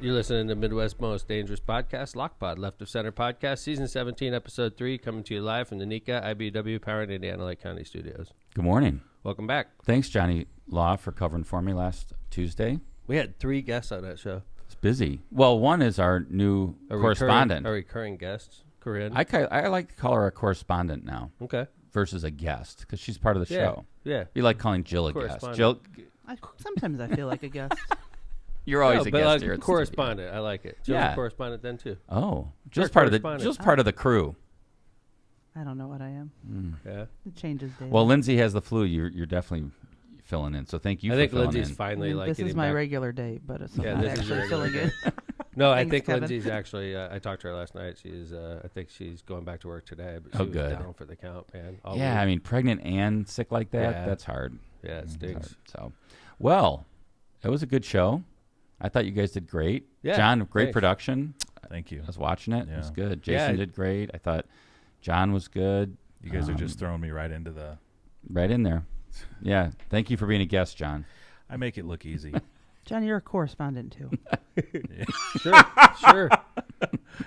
You're listening to Midwest's most dangerous podcast, Lockpod, Left of Center Podcast, Season 17, Episode 3, coming to you live from the NICA IBW Power and Indiana Lake County Studios. Good morning. Welcome back. Thanks, Johnny Law, for covering for me last Tuesday. We had 3 guests on that show. It's busy. Well, one is our new correspondent. A recurring guest, Corinne. I like to call her a correspondent now. Okay. Versus a guest, because she's part of the show. Yeah. You like calling Jill a guest. Jill, sometimes I feel like a guest. You're always a guest here. Correspondent. I like it. Jill's a correspondent then, too. Oh. Jill's part of the crew. I don't know what I am. Yeah. It changes daily. Well, Lindsay has the flu. You're definitely filling in. So thank you for filling in. I think Lindsay's finally this is my regular day, but it's not actually filling in. No, I think Kevin. Lindsay's actually, I talked to her last night. She's, I think she's going back to work today, but she was down for the count, man. I mean, pregnant and sick like that, that's hard. Yeah, it stinks. So, well, it was a good show. I thought you guys did great. Yeah, John, great production. Thank you. I was watching it. Yeah. It was good. Jason did great. I thought John was good. You guys are just throwing me right in there. Yeah. Thank you for being a guest, John. I make it look easy. John, you're a correspondent, too. Sure.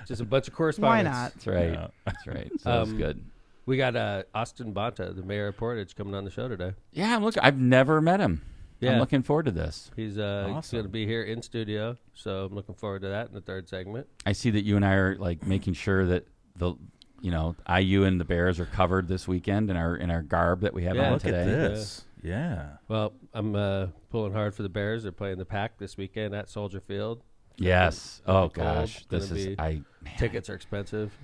Just a bunch of correspondence. Why not? That's right. Yeah. That's right. So that was good. We got Austin Bonta, the mayor of Portage, coming on the show today. Yeah, I've never met him. Yeah. I'm looking forward to this. He's awesome. going to be here in studio, so I'm looking forward to that in the third segment. I see that you and I are like making sure that IU and the Bears are covered this weekend in our garb that we have on today. Look at this. Yeah. Well, I'm pulling hard for the Bears. They're playing the Pack this weekend at Soldier Field. Yes. Oh gosh, Tickets are expensive.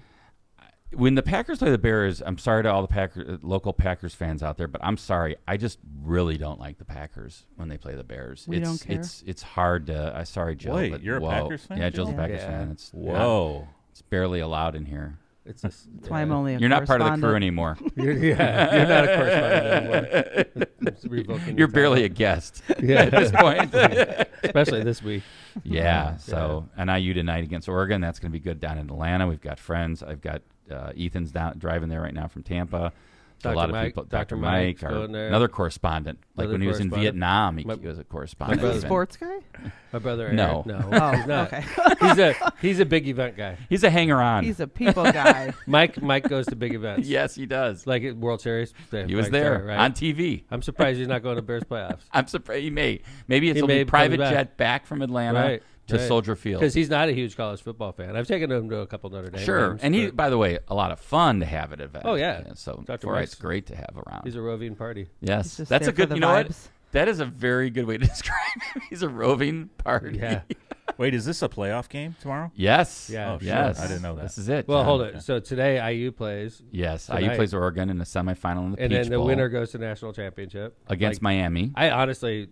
When the Packers play the Bears, I'm sorry to all the local Packers fans out there, but I'm sorry. I just really don't like the Packers when they play the Bears. Don't care. It's hard to. Sorry, Jill. Wait, but you're a Packers fan? Yeah, Jill's a Packers fan. It's barely allowed in here. It's that's why I'm only a You're not part of the crew anymore. You're not a correspondent anymore. You're barely a guest at this point. Especially this week. Yeah. So, and IU tonight against Oregon. That's going to be good down in Atlanta. We've got friends. I've got Ethan's driving there right now from Tampa. Dr. A lot Mike, of people. Dr. Mike, another correspondent. When he was in Vietnam, he was a correspondent. Is he a sports guy? My brother Eric. No. Oh, he's not. okay. He's a big event guy. He's a hanger-on. He's a people guy. Mike goes to big events. Yes, he does. Like at World Series. He was there on TV. I'm surprised he's not going to Bears playoffs. I'm surprised he may. Maybe it's a private jet back from Atlanta to Soldier Field. Because he's not a huge college football fan. I've taken him to a couple Notre Dame games. And he, by the way, a lot of fun to have at events. Oh, yeah. So Dr. it's great to have around. He's a roving party. Yes. That's a good, what? That is a very good way to describe him. He's a roving party. Yeah. Wait, is this a playoff game tomorrow? Yes. Yeah. Oh, yes. I didn't know that. This is it. Well, hold it. So today IU plays. Yes. tonight. IU plays Oregon in the semifinal in the Peach Bowl. And then the winner goes to the national championship. Against Miami. I honestly,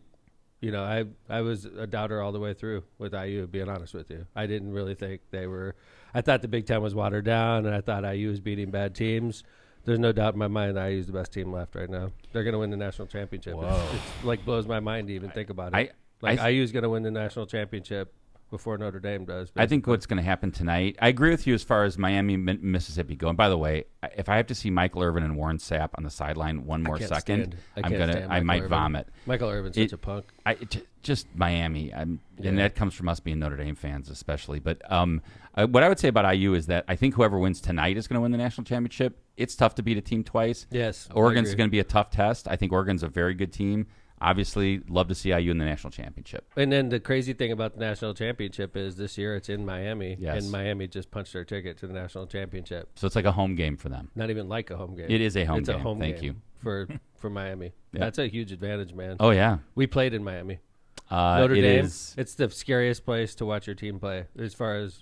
I was a doubter all the way through with IU, being honest with you. I didn't really think they were. I thought the Big Ten was watered down, and I thought IU was beating bad teams. There's no doubt in my mind that IU is the best team left right now. They're going to win the national championship. It blows my mind to even think about it. IU is going to win the national championship before Notre Dame does. Basically. I think what's going to happen tonight, I agree with you as far as Miami, Mississippi go. And by the way, if I have to see Michael Irvin and Warren Sapp on the sideline one more second, I might vomit. Michael Irvin's such a punk. Just Miami, and that comes from us being Notre Dame fans especially. But what I would say about IU is that I think whoever wins tonight is going to win the national championship. It's tough to beat a team twice. Yes, Oregon's going to be a tough test. I think Oregon's a very good team. Obviously, love to see IU in the national championship. And then the crazy thing about the national championship is this year it's in Miami, yes. and Miami just punched their ticket to the national championship. So it's like a home game for them. Not even like a home game. It is a home game. It's a home Thank game you. For Miami. Yeah. That's a huge advantage, man. Oh, yeah. We played in Miami. Notre Dame, is. It's the scariest place to watch your team play as far as,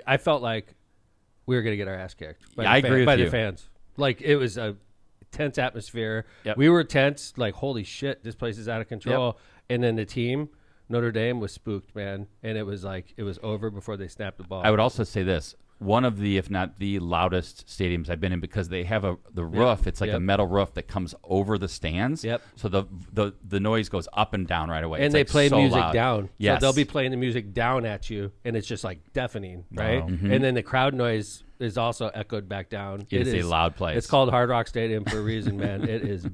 I felt like we were going to get our ass kicked by the fans. Like, it was a tense atmosphere. Yep. We were tense, like, holy shit, this place is out of control. Yep. And then the team, Notre Dame, was spooked, man. And it was like, it was over before they snapped the ball. I would also say this. One of the, if not the loudest stadiums I've been in, because they have the roof. It's like a metal roof that comes over the stands. Yep. So the noise goes up and down right away. And it's they play so music loud. down. Yes. So they'll be playing the music down at you, and it's just like deafening, right? Mm-hmm. And then the crowd noise is also echoed back down. It is a loud place. It's called Hard Rock Stadium for a reason, man. It is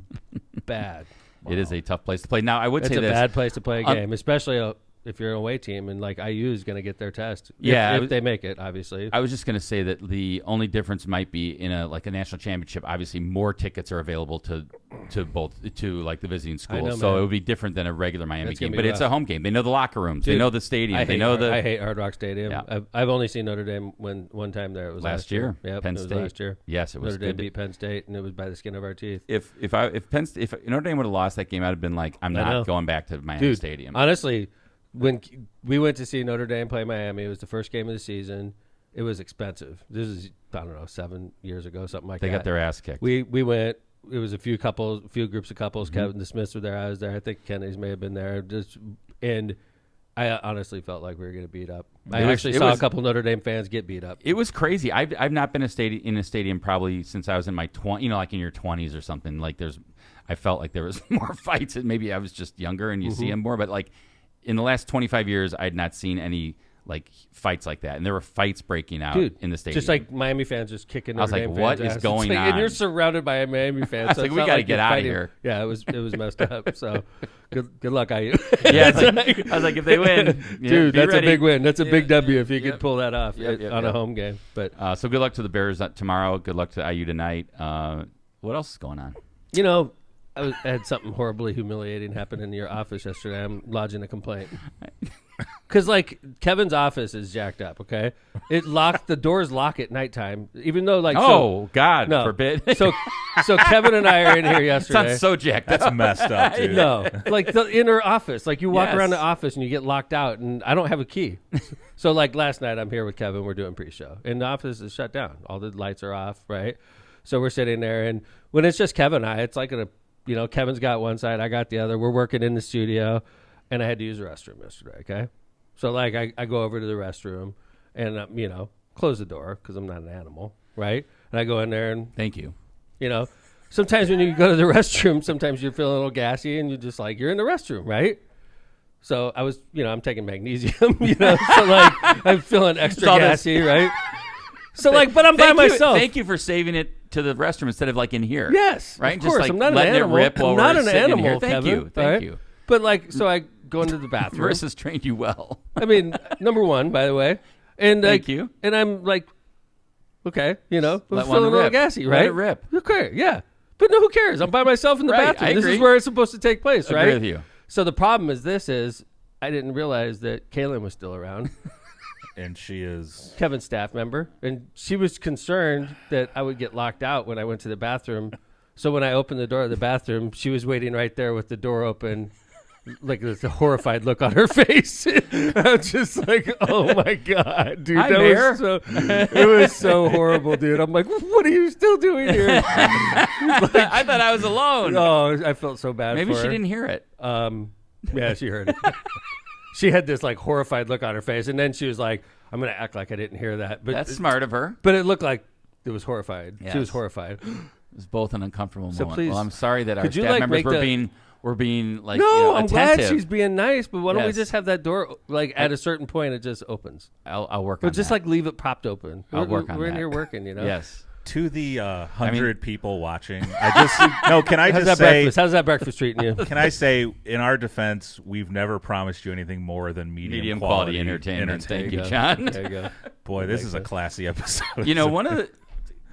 bad. It is a tough place to play. Now, I would say this. It's a bad place to play a game, especially if you're an away team, and like IU is going to get their test. Yeah, if they make it, obviously. I was just going to say that the only difference might be in a national championship. Obviously, more tickets are available to like the visiting schools, so man. it would be different than a regular Miami That's game. gonna be But it's a rough. home game. They know the locker rooms. Dude, they know the stadium. They know I hate Hard Rock Stadium. Yeah. I've only seen Notre Dame one time there. It was last year. Yep, Penn it was State. last year. Yes, it was Notre Dame good. beat Penn State, and it was by the skin of our teeth. If Notre Dame would have lost that game, I'd have been like, I'm I know. not going back to Miami Dude, Stadium. honestly, when we went to see Notre Dame play Miami, it was the first game of the season. It was expensive. This is, I don't know, 7 years ago, something like They that. got their ass kicked. We went. It was a few groups of couples. Mm-hmm. Kevin the Smiths were there. I was there. I think Kennedy's may have been there. And I honestly felt like we were going to beat up. I actually saw a couple Notre Dame fans get beat up. It was crazy. I've not been in a stadium probably since I was in my like in your 20s or something. Like I felt like there was more fights, and maybe I was just younger and you see them more. But like in the last 25 years, I had not seen any like fights like that, and there were fights breaking out in the stadium. Just like Miami fans just kicking Notre Dame fans' what is ass. going It's like, on? And you're surrounded by Miami fans. So like, it's we not got to like get you're out of fighting. here. Yeah, it was messed up. So good luck, IU. Yeah, I was like, if they win, Dude, be that's ready. a big win. That's a big W if you Yep. could pull that off Yep, on a home game. But So good luck to the Bears tomorrow. Good luck to IU tonight. What else is going on? you know, I had something horribly humiliating happen in your office yesterday. I'm lodging a complaint. Because, like, Kevin's office is jacked up, okay? The doors lock at nighttime, even though, like, God no. forbid. So Kevin and I are in here yesterday. Sounds so jacked. That's messed up, dude. No, like the inner office. Like, you walk Yes. around the office and you get locked out, and I don't have a key. So, like, last night I'm here with Kevin. We're doing pre-show. And the office is shut down. All the lights are off, right? So we're sitting there, and when it's just Kevin and I, it's like Kevin's got one side, I got the other. We're working in the studio. And I had to use the restroom yesterday, okay? So, like, I go over to the restroom and, close the door because I'm not an animal, right? And I go in there and, Thank you. Sometimes when you go to the restroom, sometimes you're feeling a little gassy and you're just like, you're in the restroom, right? So I was, I'm taking magnesium, so, like, I'm feeling extra all this- gassy, right? So, like, but I'm by myself. Thank you for saving it to the restroom instead of, like, in here. Yes, Right? of Just, course. like, I'm not an letting it animal. rip while I'm not we're an sitting in animal, here. Thank Kevin, you. Thank all right? you. But, like, so I go into the bathroom. Marissa's trained you well. I mean, number one, by the way. And Thank you. And I'm like, okay, I'm Let one feeling a little rip. gassy, Let right? it rip. Okay, yeah. But no, who cares? I'm by myself in the Right, bathroom. I This is agree. where it's supposed to take place, Agree right? with you. So the problem is I didn't realize that Kaylin was still around, And she is. Kevin's staff member, and she was concerned that I would get locked out when I went to the bathroom. So when I opened the door of the bathroom, she was waiting right there with the door open, like with a horrified look on her face. I'm just like, oh my God, dude. Hi, that Mayor. it was so horrible, dude. I'm like, what are you still doing here? I thought I was alone. Oh, I felt so bad Maybe for she her. didn't hear it. Yeah, she heard it. She had this like horrified look on her face, and then she was like, I'm going to act like I didn't hear that. But That's smart of her. But it looked like it was horrified. Yes. She was horrified. It was both an uncomfortable So moment. please, Well, I'm sorry that our could you, staff like, members make were being like No, I'm glad attentive. she's being nice, but why don't we Yes. just have that door, like, at a certain point, it just opens. I'll work on But just, that. like, leave it propped open. I'll work on We're in that. here working, Yes. To the 100 people watching, I just no. Can I How's just that say? breakfast? How's that breakfast treating you? Can I say, in our defense, we've never promised you anything more than medium quality entertainment. Thank you, go. John. There you go. Boy, this is a classy episode. You know, one of the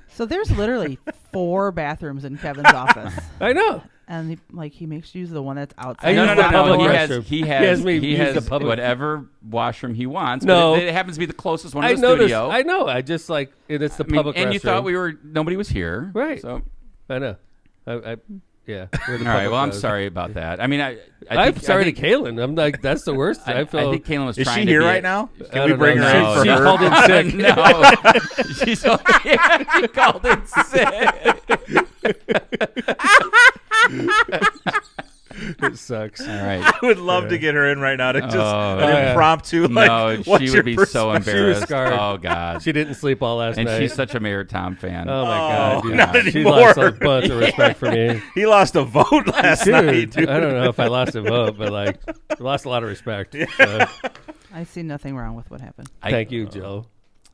So there's literally 4 bathrooms in Kevin's office, I know. and he makes use of the one that's I outside. use no. the public He restroom. has me he use has the public. whatever washroom he wants. No. but it happens to be the closest one I to the noticed. studio. I know. I just like it's the public and restroom. you thought nobody was here, Right. So, I know. Yeah. Where the all right. public Well, I'm goes. sorry about that. I mean, I'm sorry to Kaylin. I'm like, that's the worst. I feel. I think Kaylin was Is trying she to here be right now? I Can we don't bring know. her in No, for She her? called in sick. No, she called in sick. It sucks. All right. I would love to get her in right now to just Oh, an yeah. impromptu. No, Like, what's she your would be so perspective? embarrassed. scarred. Oh God. She didn't sleep all last And night. she's such a Mayor Tom fan. Oh my God, dude. not She anymore. lost a bunch of respect for me. He lost a vote last night, Dude, dude. I don't know if I lost a vote, but like, I lost a lot of respect. So, I see nothing wrong with what happened. thank you, Joe.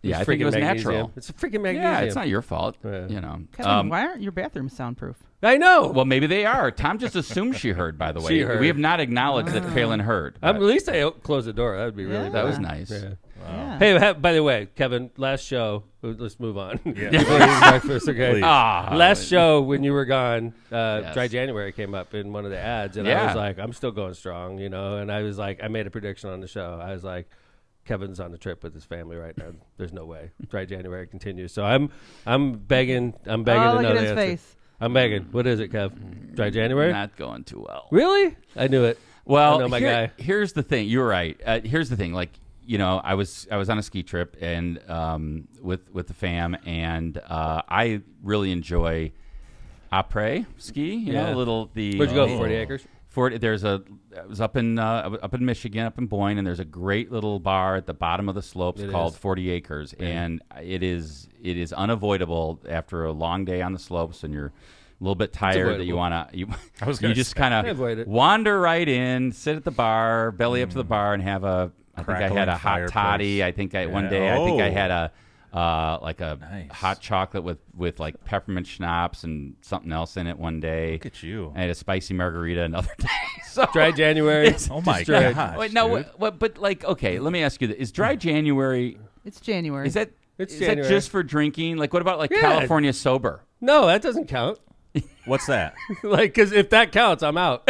Yeah, I think it was natural. It's a freaking magnesium. Yeah, it's not your fault. Yeah. You know. Kevin, why aren't your bathrooms soundproof? I know. Well, maybe they are. Tom just assumed she heard. By the way, She heard. We have not acknowledged that Phelan heard. At least I closed the door. That would be really That bad. was nice. Yeah. Yeah. Hey, by the way, Kevin, last show. Let's move on. Yeah. Before you eat breakfast, okay? Please. Last show when you were gone, Yes. Dry January came up in one of the ads, and I was like, I'm still going strong, you know. And I was like, I made a prediction on the show. I was like, Kevin's on a trip with his family right now. There's no way Dry January continues. So I'm begging. I'm begging Oh, to look know at the his answer. face. I'm begging. What is it, Kev? Dry January? Not going too well. Really? I knew it. Well, I know my guy. Here's the thing. You're right. Here's the thing. Like, you know, I was on a ski trip and with the fam, and I really enjoy après ski. You know, a little the. Where'd you go? 40 acres. I was up in Michigan, up in Boyne, and there's a great little bar at the bottom of the slopes called 40 Acres, and it is unavoidable after a long day on the slopes, and you're a little bit tired that you want to you just kind of wander right in, sit at the bar, belly up to the bar, and have a. I think I had a hot toddy. I think one day I think I had a. Like a hot chocolate with like peppermint schnapps and something else in it one day. Look at you. I had a spicy margarita another day. So Dry January. Oh my gosh. Wait, no, but like, okay, let me ask you this. Is Dry January, It's January. is that January. just for drinking? Like, what about like Yeah. California sober? No, that doesn't count. What's that? Like, because if that counts, I'm out.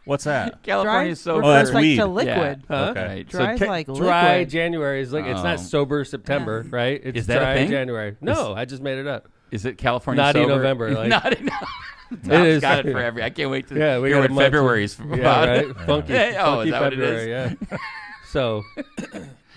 What's that? California Dry sober. Oh, that's refers like weed. to liquid. Huh? Okay. Right. Dry is like Dry liquid. January is like it's not sober September, right? It's Is that a dry thing? January. No, I just made it up. Is it California Naughty sober? November, like- Naughty It Tom's is. got it for every. I can't wait to Yeah, we hear got what a month February's Yeah, about. right. Funky, Oh, funky is that what it February. is? Yeah. So,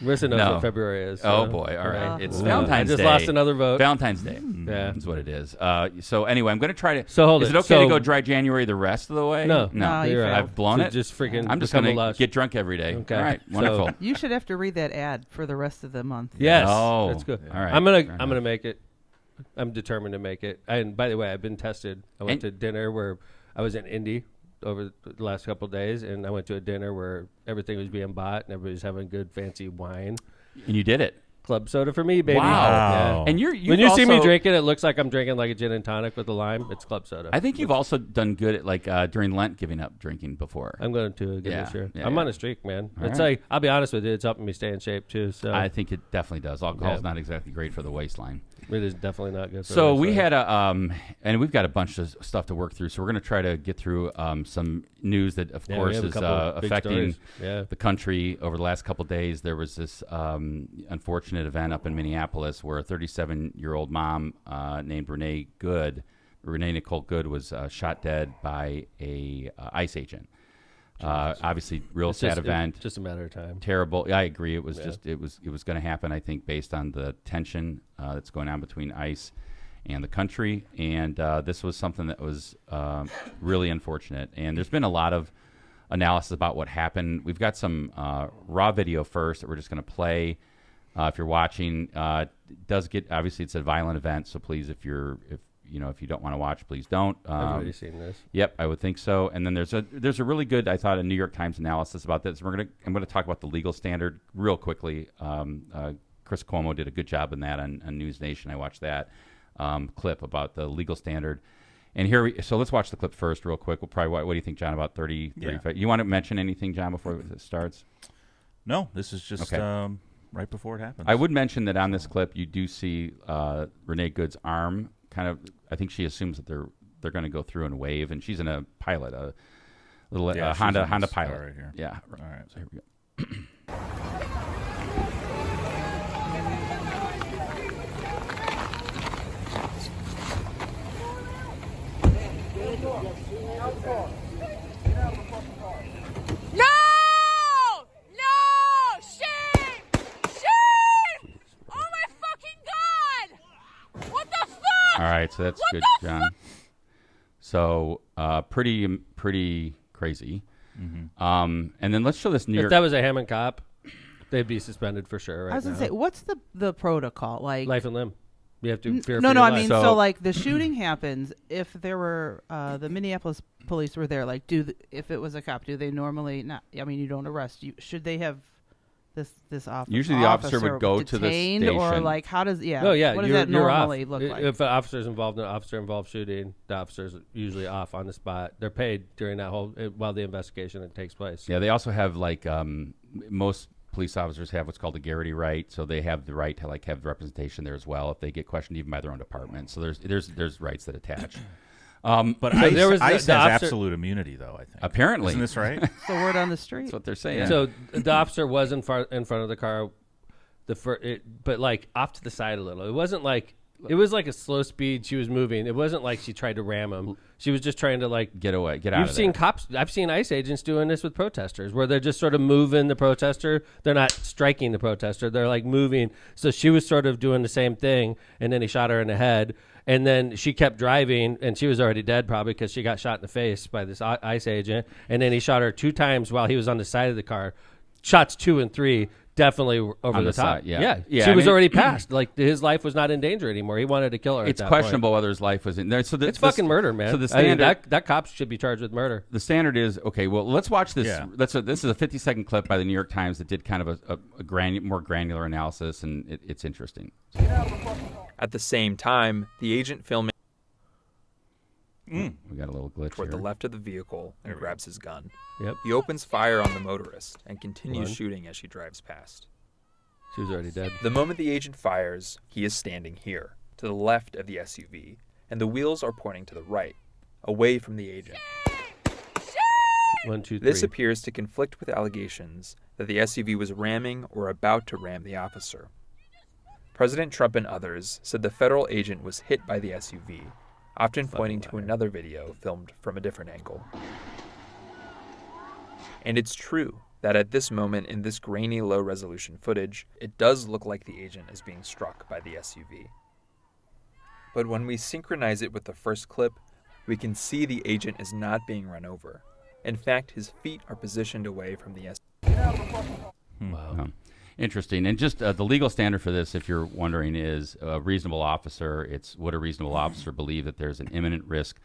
Marissa knows No. what February is. Oh so- boy! All right, it's I Valentine's just Day. lost another vote. Valentine's Day. Yeah. That's what it is. So anyway, I'm going to try to. So hold is it. it okay So- to go Dry January the rest of the way? No. No, you You're failed. out. I've blown So it. Just freaking. I'm just become going a to lush. get drunk every day. Okay. All right, So- wonderful. You should have to read that ad for the rest of the month. Yes. Oh, that's good. all right. I'm Fair gonna enough. make it. I'm determined to make it. And by the way, I've been tested. I went to dinner where I was in Indy over the last couple of days, and I went to a dinner where everything was being bought and everybody's having good fancy wine. And you did it. Club soda for me, baby. Wow. Yeah. And When you see me drinking, it looks like I'm drinking like a gin and tonic with a lime. It's club soda. I think you've also done good at like during Lent giving up drinking before. I'm going to again Yeah. this year. Yeah, I'm yeah. on a streak, man. All It's right. like, I'll be honest with you, it's helping me stay in shape too. So I think it definitely does. Alcohol's Yeah. not exactly great for the waistline. it is definitely not good. For So the we waistline. had and we've got a bunch of stuff to work through. So we're going to try to get through some news that, of Yeah, we course, have a is couple of big affecting stories. Yeah. the country over the last couple of days. There was this unfortunate event up in Minneapolis where a 37-year-old mom named Renee Nicole Good, was shot dead by a ICE agent. Obviously, real It's sad just, event. It's just a matter of time. Terrible. I agree. It was Yeah. just it was going to happen. I think based on the tension that's going on between ICE and the country, and this was something that was really unfortunate. And there's been a lot of analysis about what happened. We've got some raw video first that we're just going to play. If you're watching, it does get obviously it's a violent event, so please if you don't want to watch, please don't. Everybody's seen this. Yep, I would think so. And then there's a really good, I thought, a New York Times analysis about this. I'm gonna talk about the legal standard real quickly. Chris Cuomo did a good job in that on News Nation. I watched that clip about the legal standard. And so let's watch the clip first, real quick. We'll probably. What do you think, John? About 30, 35. You want to mention anything, John, before it starts? No, this is just Okay. right before it happens. I would mention that on this clip, you do see Renee Good's arm kind of. I think she assumes that they're going to go through and wave, and she's in a pilot, a little she's Honda in this car pilot. right here. Yeah. All right. So here we go. No! No! Shame! Shame! Oh my fucking god! What the fuck? All right, so that's What good, the John. So pretty crazy. And then let's show this New If York. that was a Hammond cop, they'd be suspended for sure. Right I was gonna now. say, what's the protocol like? Life and limb. You have to fear. No, for no. your I life. mean, So- so like the shooting happens. If there were the Minneapolis police were there, like, if it was a cop, do they normally not? I mean, you don't arrest. Should they have this officer? Usually the officer would go to the detained, or station. like how does No, yeah, what does you're, that you're normally off. look like? If an officer's involved in an officer-involved shooting, the officer's usually off on the spot. They're paid during that whole while the investigation takes place. Yeah, they also have like most police officers have what's called a Garrity right, so they have the right to like have representation there as well if they get questioned even by their own department. So there's rights that attach. But So ICE, there was ICE the has officer- absolute immunity, though, I think. Apparently. Isn't this right? It's the word on the street. That's what they're saying. So the officer was in front of the car, but like off to the side a little. It wasn't like it was like a slow speed. She was moving. It wasn't like she tried to ram him. She was just trying to like get away, get out. You've seen cops. I've seen ICE agents doing this with protesters, where they're just sort of moving the protester. They're not striking the protester. They're like moving. So she was sort of doing the same thing, and then he shot her in the head. And then she kept driving, and she was already dead probably because she got shot in the face by this ICE agent. And then he shot her 2 times while he was on the side of the car. Shots 2 and 3 definitely over On the the top. side, yeah. She was already passed. Like his life was not in danger anymore. He wanted to kill her. It's at that questionable point. whether his life was in there. So It's fucking murder, man. So the I mean, standard, that cop should be charged with murder. the standard is okay. Well, let's watch this. Yeah. This is a 50-second clip by the New York Times that did kind of a more granular analysis, and it's interesting. At the same time, the agent filming We got a little glitch toward here. the left of the vehicle and grabs his gun. Yep. He opens fire on the motorist and continues 1. shooting as she drives past. She was already dead. The moment the agent fires, he is standing here, to the left of the SUV, and the wheels are pointing to the right, away from the agent. 1, 2, 3. This appears to conflict with allegations that the SUV was ramming or about to ram the officer. President Trump and others said the federal agent was hit by the SUV, often pointing to another video filmed from a different angle. And it's true that at this moment in this grainy low-resolution footage, it does look like the agent is being struck by the SUV. But when we synchronize it with the first clip, we can see the agent is not being run over. In fact, his feet are positioned away from the SUV. Wow. Interesting. And just the legal standard for this, if you're wondering, is a reasonable officer. It's would a reasonable officer believe that there's an imminent risk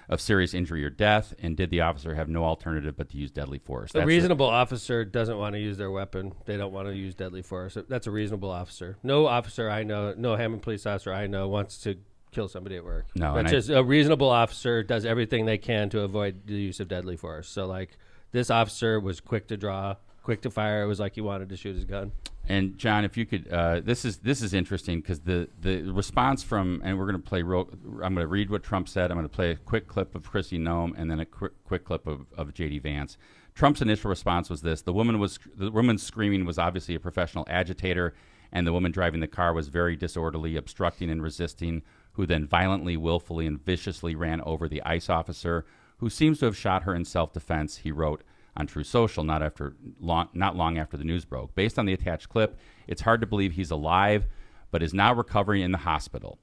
of serious injury or death, and did the officer have no alternative but to use deadly force? A reasonable officer doesn't want to use their weapon. They don't want to use deadly force. That's a reasonable officer. No officer I know, no Hammond police officer I know wants to kill somebody at work. No, that's just a reasonable officer does everything they can to avoid the use of deadly force. So like this officer was quick to draw, quick to fire. It was like he wanted to shoot his gun. And John, if you could, this is interesting because the response from, and we're going to play. I'm going to read what Trump said. I'm going to play a quick clip of Kristi Noem and then a quick clip of J.D. Vance. Trump's initial response was this: the woman screaming was obviously a professional agitator, and the woman driving the car was very disorderly, obstructing and resisting, who then violently, willfully, and viciously ran over the ICE officer, who seems to have shot her in self-defense. He wrote on True Social not long after the news broke. Based on the attached clip, it's hard to believe he's alive, but is now recovering in the hospital.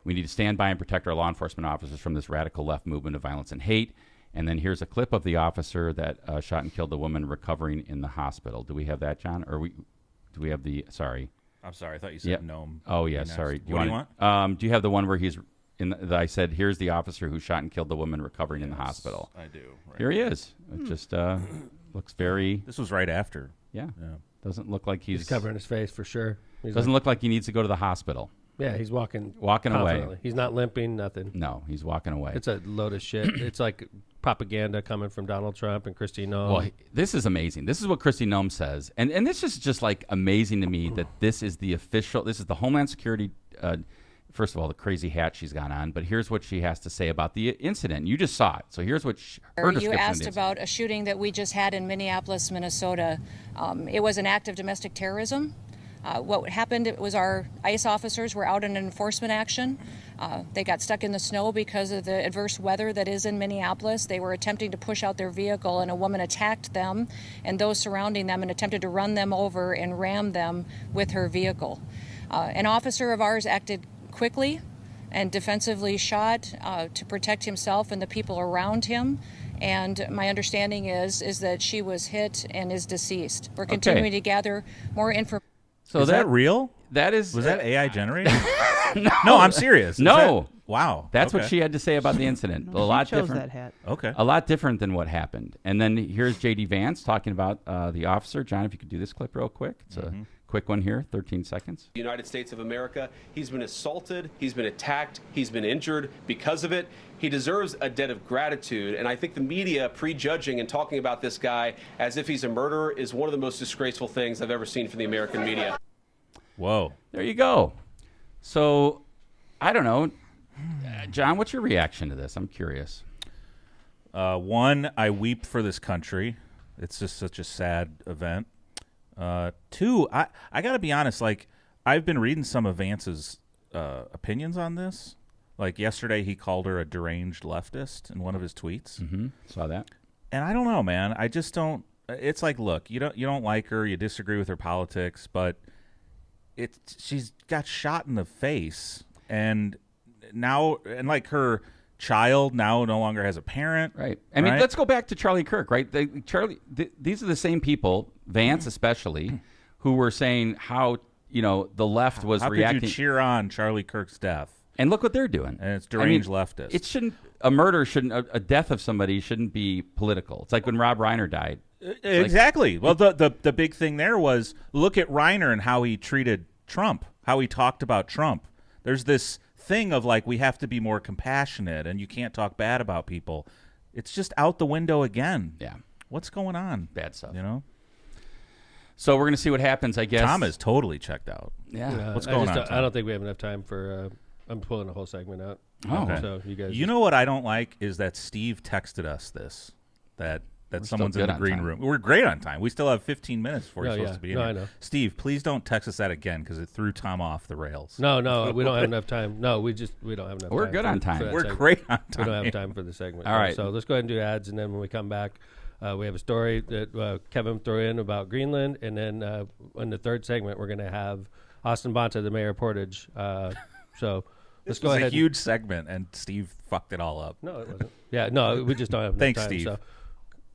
We need to stand by and protect our law enforcement officers from this radical left movement of violence and hate. And then here's a clip of the officer that shot and killed the woman recovering in the hospital. Do we have that, John? Or do we have the? Sorry. I'm sorry. I thought you said Noem. Oh yeah, sorry. What do you want? Do you have the one where he's I said, here's the officer who shot and killed the woman recovering in the hospital. I do. Right. Here he is. It just looks very. This was right after. Yeah. Doesn't look like he's covering his face for sure. Doesn't look like he needs to go to the hospital. Yeah, he's walking away. He's not limping, nothing. No, he's walking away. It's a load of shit. It's like propaganda coming from Donald Trump and Kristi Noem. Well, this is amazing. This is what Kristi Noem says. And this is just like amazing to me that this is the Homeland Security, first of all, the crazy hat she's got on. But here's what she has to say about the incident. You just saw it. So here's what her description You asked is. about a shooting that we just had in Minneapolis, Minnesota. It was an act of domestic terrorism. What happened, it was our ICE officers were out in an enforcement action. They got stuck in the snow because of the adverse weather that is in Minneapolis. They were attempting to push out their vehicle, and a woman attacked them and those surrounding them and attempted to run them over and ram them with her vehicle. An officer of ours acted quickly and defensively shot to protect himself and the people around him. And my understanding is that she was hit and is deceased. We're continuing to gather more information. So is that real? That is. Was that AI generated? No, I'm serious. No. Wow. That's okay. what she had to say about the incident. No, a lot she chose different. that hat. Okay. A lot different than what happened. And then here's J.D. Vance talking about the officer. John, if you could do this clip real quick. It's a quick one here, 13 seconds. The United States of America, he's been assaulted, he's been attacked, he's been injured because of it. He deserves a debt of gratitude. And I think the media prejudging and talking about this guy as if he's a murderer is one of the most disgraceful things I've ever seen from the American media. Whoa. There you go. So, I don't know. John, what's your reaction to this? I'm curious. One, I weep for this country. It's just such a sad event. Two, I got to be honest, like, I've been reading some of Vance's opinions on this. Like, yesterday he called her a deranged leftist in one of his tweets. Mm-hmm. Saw that. And I don't know, man. I just don't. It's like, look, you don't like her, you disagree with her politics, but she's got shot in the face, and now, and like her child now no longer has a parent. Right. I mean, let's go back to Charlie Kirk, right? These are the same people, Vance especially, who were saying how, the left was reacting. How could you cheer on Charlie Kirk's death? And look what they're doing. And it's deranged leftist. It shouldn't, a death of somebody shouldn't be political. It's like when Rob Reiner died. Exactly. Well, the big thing there was, look at Reiner and how he treated Trump, how he talked about Trump. There's this thing of like, we have to be more compassionate and you can't talk bad about people. It's just out the window again. Yeah. What's going on? Bad stuff. So we're going to see what happens, I guess. Tom is totally checked out. Yeah. What's going on, Tom? I don't think we have enough time for I'm pulling a whole segment out. Oh. Okay. So you guys. You know what I don't like is that Steve texted us this, that someone's in the green room. We're great on time. We still have 15 minutes before he's supposed to be in here. I know. Steve, please don't text us that again because it threw Tom off the rails. No, we don't have enough time. No, we don't have enough time. We're good on time. We're great on time. We don't have time for the segment. All right. So let's go ahead and do ads, and then when we come back, we have a story that Kevin threw in about Greenland, and then in the third segment, we're going to have Austin Bonta, the mayor of Portage. So let's go ahead. It's a huge segment, and Steve fucked it all up. No, it wasn't. Yeah, no, we just don't have enough Thanks, time. Steve. So.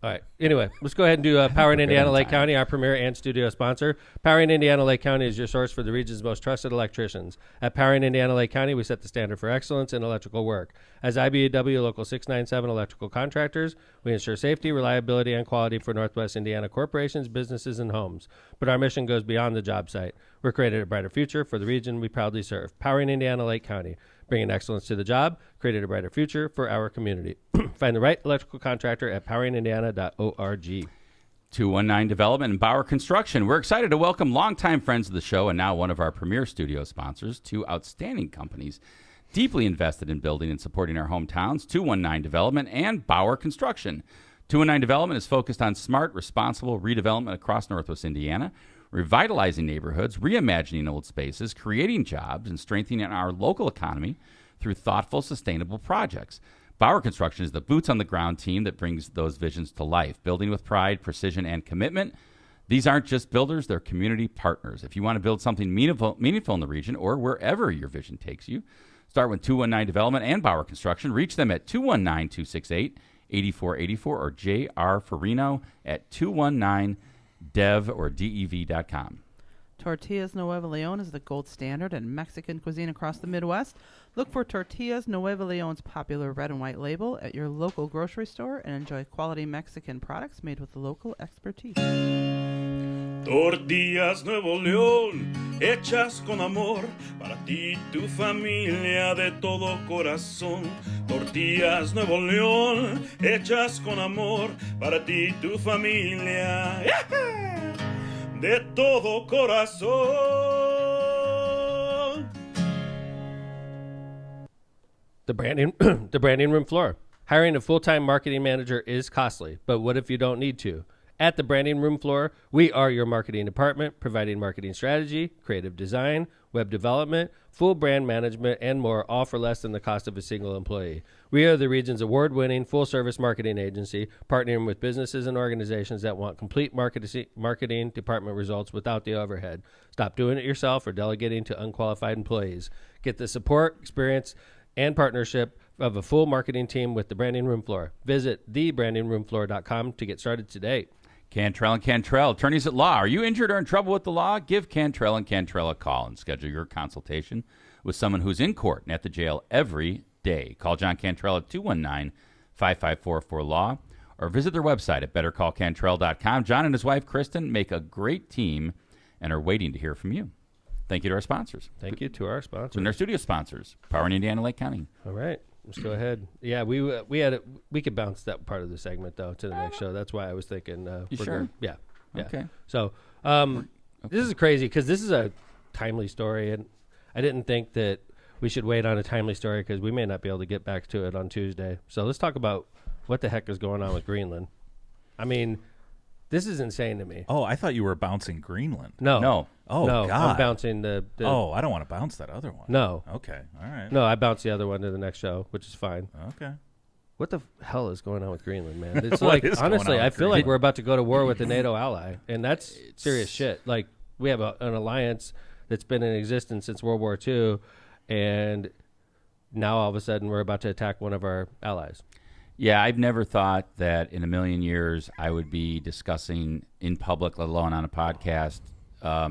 All right. Anyway, let's go ahead and do Power in Indiana Lake County, our premier and studio sponsor. Power in Indiana Lake County is your source for the region's most trusted electricians. At Power in Indiana Lake County, we set the standard for excellence in electrical work. As IBEW Local 697 electrical contractors, we ensure safety, reliability, and quality for Northwest Indiana corporations, businesses, and homes. But our mission goes beyond the job site. We're creating a brighter future for the region we proudly serve. Power in Indiana Lake County, bringing excellence to the job, creating a brighter future for our community. Find the right electrical contractor at poweringindiana.org. 219 Development and Bauer Construction. We're excited to welcome longtime friends of the show and now one of our premier studio sponsors, two outstanding companies deeply invested in building and supporting our hometowns, 219 Development and Bauer Construction. 219 Development is focused on smart, responsible redevelopment across Northwest Indiana, revitalizing neighborhoods, reimagining old spaces, creating jobs, and strengthening our local economy through thoughtful, sustainable projects. Bauer Construction is the boots-on-the-ground team that brings those visions to life, building with pride, precision, and commitment. These aren't just builders, they're community partners. If you want to build something meaningful in the region or wherever your vision takes you, start with 219 Development and Bauer Construction. Reach them at 219-268-8484 or J.R. Farino at 219dev or dev.com. Tortillas Nueva Leon is the gold standard in Mexican cuisine across the Midwest. Look for Tortillas Nueva Leon's popular red and white label at your local grocery store and enjoy quality Mexican products made with local expertise. Tortillas Nuevo León, hechas con amor, para ti y tu familia de todo corazón. Tortillas Nuevo León, hechas con amor, para ti y tu familia de todo corazón. The branding room floor. Hiring a full-time marketing manager is costly, but what if you don't need to? At the branding room floor, we are your marketing department, providing marketing strategy, creative design, web development, full brand management, and more, all for less than the cost of a single employee. We are the region's award-winning full-service marketing agency, partnering with businesses and organizations that want complete marketing department results without the overhead. Stop doing it yourself or delegating to unqualified employees. Get the support, experience, and partnership of a full marketing team with the Branding Room Floor. Visit thebrandingroomfloor.com to get started today. Cantrell and Cantrell, attorneys at law. Are you injured or in trouble with the law? Give Cantrell and Cantrell a call and schedule your consultation with someone who's in court and at the jail every day. Call John Cantrell at 219-5544-LAW or visit their website at bettercallcantrell.com. John and his wife, Kristen, make a great team and are waiting to hear from you. Thank you to our sponsors. Thank you to our sponsors. And our studio sponsors, Power in Indiana, Lake County. All right. Let's go ahead. Yeah, we could bounce that part of the segment, though, to the next show. That's why I was thinking. You sure? Yeah. Okay. So this is crazy because this is a timely story, and I didn't think that we should wait on a timely story because we may not be able to get back to it on Tuesday. So let's talk about what the heck is going on with Greenland. I mean, this is insane to me. Oh, I thought you were bouncing Greenland. No. Oh, no, God. I'm bouncing the Oh, I don't want to bounce that other one. No. Okay. All right. No, I bounced the other one to the next show, which is fine. Okay. What the hell is going on with Greenland, man? It's What like, is going honestly, on I with feel like Greenland? we're about to go to war with a NATO ally, and that's serious shit. Like, we have an alliance that's been in existence since World War II, and now all of a sudden we're about to attack one of our allies. Yeah, I've never thought that in a million years I would be discussing in public, let alone on a podcast, a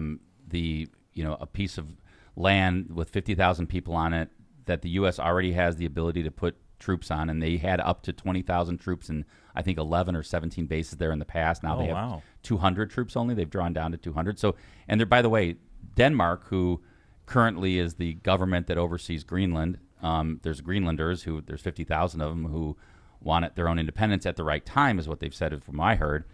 piece of land with 50,000 people on it that the U.S. already has the ability to put troops on, and they had up to 20,000 troops in, I think, 11 or 17 bases there in the past. Now they have 200 troops only. They've drawn down to 200. So, and they're, by the way, Denmark, who currently is the government that oversees Greenland, there's Greenlanders who, there's 50,000 of them who want their own independence at the right time, is what they've said from what I heard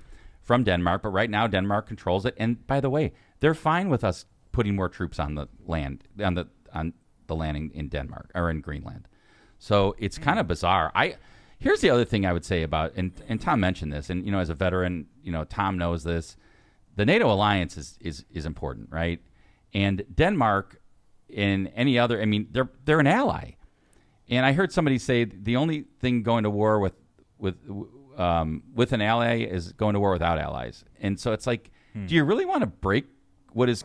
from Denmark. But right now, Denmark controls it. And by the way, they're fine with us putting more troops on the land, on the landing in Denmark or in Greenland. So it's kind of bizarre. Here's the other thing I would say about, and Tom mentioned this, and as a veteran, Tom knows this. The NATO alliance is important, right? And Denmark and any other, I mean, they're an ally. And I heard somebody say the only thing going to war with an ally is going to war without allies. And so it's like, do you really want to break what has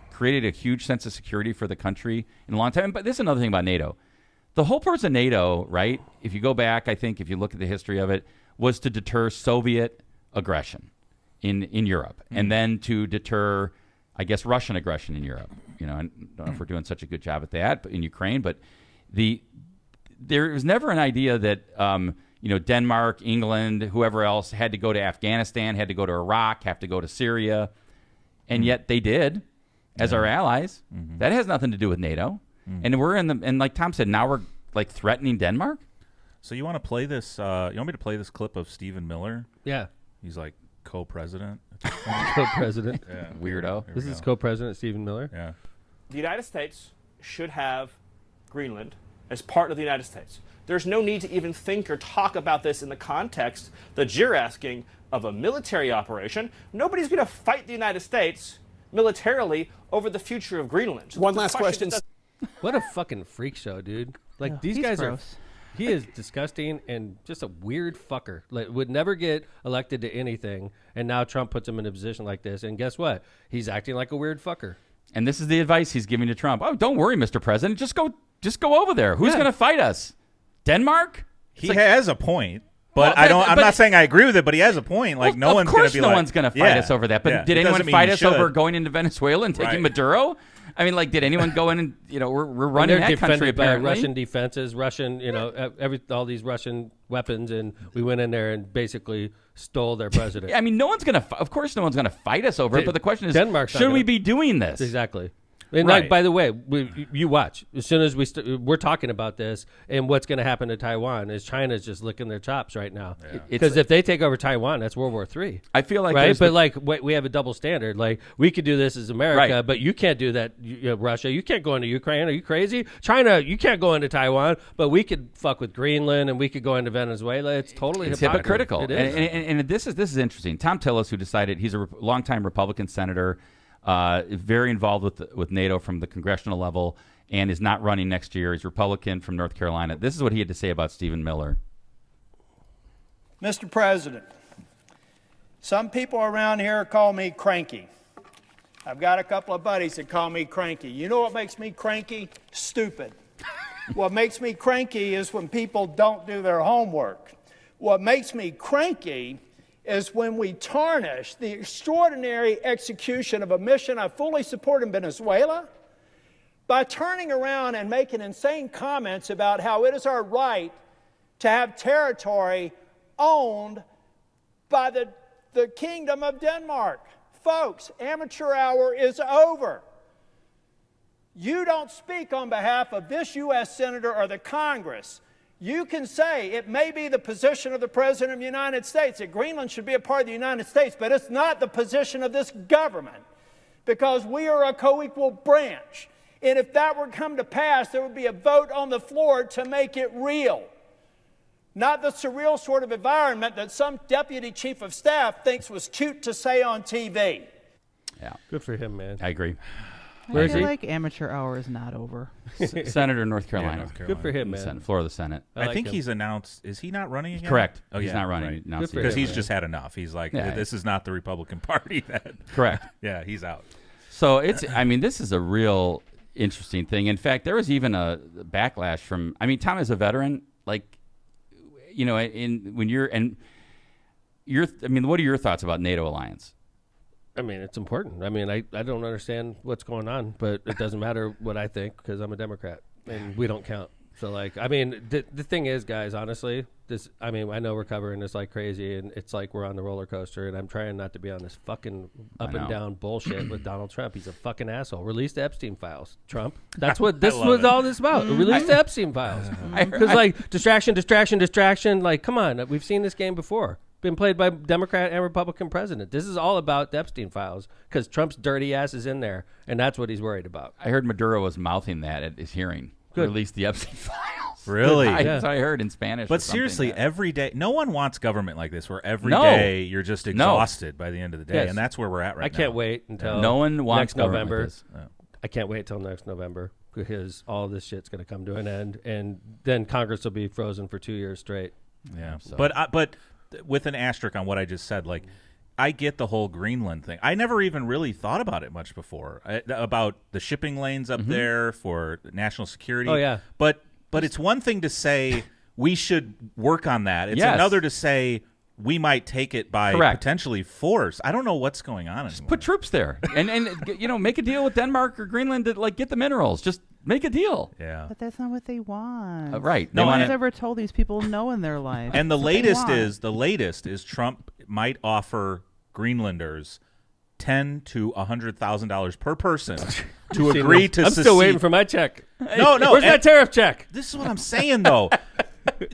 created a huge sense of security for the country in a long time? But this is another thing about NATO. The whole purpose of NATO, right, if you go back, I think if you look at the history of it, was to deter Soviet aggression in Europe, and then to deter, I guess, Russian aggression in Europe. I don't know if we're doing such a good job at that in Ukraine, but there was never an idea that Denmark, England, whoever else had to go to Afghanistan, had to go to Iraq, have to go to Syria, and yet they did as our allies. That has nothing to do with NATO. And we're and like Tom said, now we're like threatening Denmark. So you want to play this? You want me to play this clip of Stephen Miller? Yeah, he's like co-president. Co-president. Yeah, weirdo. This is co-president Stephen Miller. Yeah. The United States should have Greenland as part of the United States. There's no need to even think or talk about this in the context that you're asking of a military operation. Nobody's going to fight the United States militarily over the future of Greenland. One last question. What a fucking freak show, dude. Like, these he's guys gross. He is disgusting and just a weird fucker. Like, would never get elected to anything, and now Trump puts him in a position like this. And guess what? He's acting like a weird fucker. And this is the advice he's giving to Trump. Oh, don't worry, Mr. President. Just go over there. Who's going to fight us? Denmark? He has a point. But I'm not saying I agree with it, but he has a point. Like, no one's going to be no one's going to fight us over that. But did anyone fight us over going into Venezuela and taking Maduro? I mean, like, did anyone go in and, we're running that country apparently? By Russian defenses, Russian, all these Russian weapons, and we went in there and basically stole their president. Yeah, I mean, of course no one's going to fight us over it, but the question is, Denmark's should we be doing this? Exactly. And like, by the way, you watch. As soon as we're talking about this, and what's going to happen to Taiwan is China's just licking their chops right now. Because if they take over Taiwan, that's World War III. I feel like, right? But we have a double standard. Like, we could do this as America, but you can't do that. Russia, you can't go into Ukraine. Are you crazy? China, you can't go into Taiwan. But we could fuck with Greenland, and we could go into Venezuela. It's totally hypocritical. It is. And this is interesting. Tom Tillis, who decided he's a longtime Republican senator. Very involved with NATO from the congressional level, and is not running next year. He's Republican from North Carolina. This is what he had to say about Stephen Miller. Mr. President, some people around here call me cranky. I've got a couple of buddies that call me cranky. You know what makes me cranky? Stupid. What makes me cranky is when people don't do their homework. What makes me cranky is when we tarnish the extraordinary execution of a mission I fully support in Venezuela by turning around and making insane comments about how it is our right to have territory owned by the Kingdom of Denmark. Folks, amateur hour is over. You don't speak on behalf of this U.S. Senator or the Congress. You can say it may be the position of the President of the United States that Greenland should be a part of the United States, but it's not the position of this government because we are a co-equal branch. And if that were to come to pass, there would be a vote on the floor to make it real. Not the surreal sort of environment that some deputy chief of staff thinks was cute to say on TV. Yeah. Good for him, man. I agree. Where I is feel he? like amateur hour is not over. Senator, North Carolina. North Good for him, man. Floor of the Senate. I I like think him. he's announced. Is he not running again? Correct. Oh, He's yeah, not running. right. Announced Good for Because him, he's man. just had enough. He's like, Yeah. this is not the Republican Party. That Correct. Yeah, he's out. So it's, I mean, this is a real interesting thing. In fact, there was even a backlash from, I mean, Tom is a veteran, like, you know, when you're, and you're, I mean, what are your thoughts about NATO alliance? I mean, it's important. I mean, I don't understand what's going on, but it doesn't matter what I think because I'm a Democrat and we don't count. So, like, I mean, the thing is, guys, honestly, this, I mean, I know we're covering this like crazy and it's like we're on the roller coaster and I'm trying not to be on this fucking up and down bullshit with Donald Trump. He's a fucking asshole. Release the Epstein files, Trump. That's what this was all this about. Release the Epstein files. Because, like, distraction. Like, come on. We've seen this game before. Been played by Democrat and Republican president. This is all about the Epstein files because Trump's dirty ass is in there, and that's what he's worried about. I heard Maduro was mouthing that at his hearing. Good. Release the Epstein files. Really? That's what I heard in Spanish. But or something. seriously, every day, no one wants government like this where every No. day you're just exhausted by the end of the day. Yes. And that's where we're at right now. I can't wait until no one wants next government November. like this. I can't wait till next November because all this shit's going to come to an end, and then Congress will be frozen for 2 years straight. Yeah. So- But with an asterisk on what I just said, like, I get the whole Greenland thing. I never even really thought about it much before, about the shipping lanes up there for national security. Oh, yeah. But it's one thing to say we should work on that. It's Yes. another to say we might take it by Correct. potentially force. I don't know what's going on anymore. Put troops there and you know, make a deal with Denmark or Greenland to like get the minerals. Just make a deal. Yeah. But that's not what they want. Right. No, They No want one's it- ever told these people no in their life. And the That's what they latest want. is Trump might offer Greenlanders $10,000 to $100,000 per person to agree to I'm secede. still waiting for my check. No, Where's that tariff check? This is what I'm saying, though.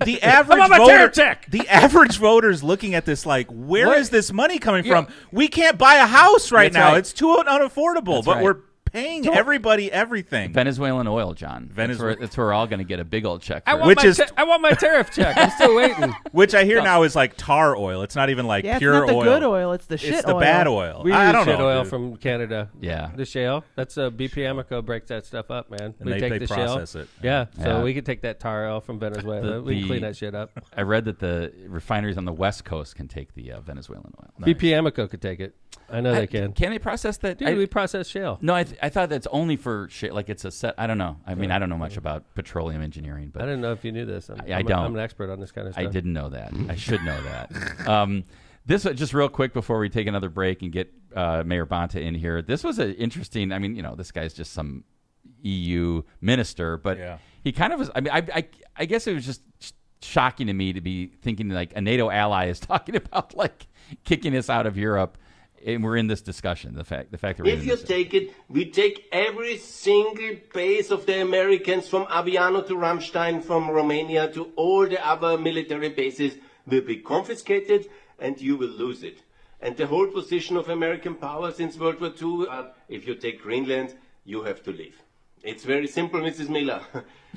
The average about my voter, tariff check? the average voter's looking at this like, where is What? this money coming from? We can't buy a house right That's now. right. It's too unaffordable. That's but right. we're paying everybody everything. Venezuelan oil, John. Venezuela- That's where we're all going to get a big old check. I for. want, Which my is- I want my tariff check. I'm still waiting. Which I hear now is like tar oil. It's not even like Yeah, it's pure not the oil. good oil. It's the shit It's the oil. bad oil. We I use don't shit know, oil dude. from Canada. Yeah. The shale. That's BP Amoco breaks that stuff up, man. And we they take the process shale. it. Yeah. So Yeah. we could take that tar oil from Venezuela. we can clean that shit up. I read that the refineries on the West Coast can take the Venezuelan oil. BP Amoco could take it. I know they can. Can they process that? Dude, we process shale. No, I thought that's only for shit. Like it's a set. I don't know. I mean, I don't know much about petroleum engineering, I but didn't know if you knew this. I don't. I'm an expert on this kind of stuff. I didn't know that. I should know that. This just real quick before we take another break and get Mayor Bonta in here. This was an interesting. I mean, you know, this guy's just some EU minister, but Yeah. he kind of was. I mean, I guess it was just shocking to me to be thinking like a NATO ally is talking about like kicking us out of Europe, and we're in this discussion. The fact that we're If in you this. take it, we take every single base of the Americans from Aviano to Ramstein, from Romania to all the other military bases will be confiscated and you will lose it. And the whole position of American power since World War II, if you take Greenland, you have to leave. It's very simple, Mrs. Miller.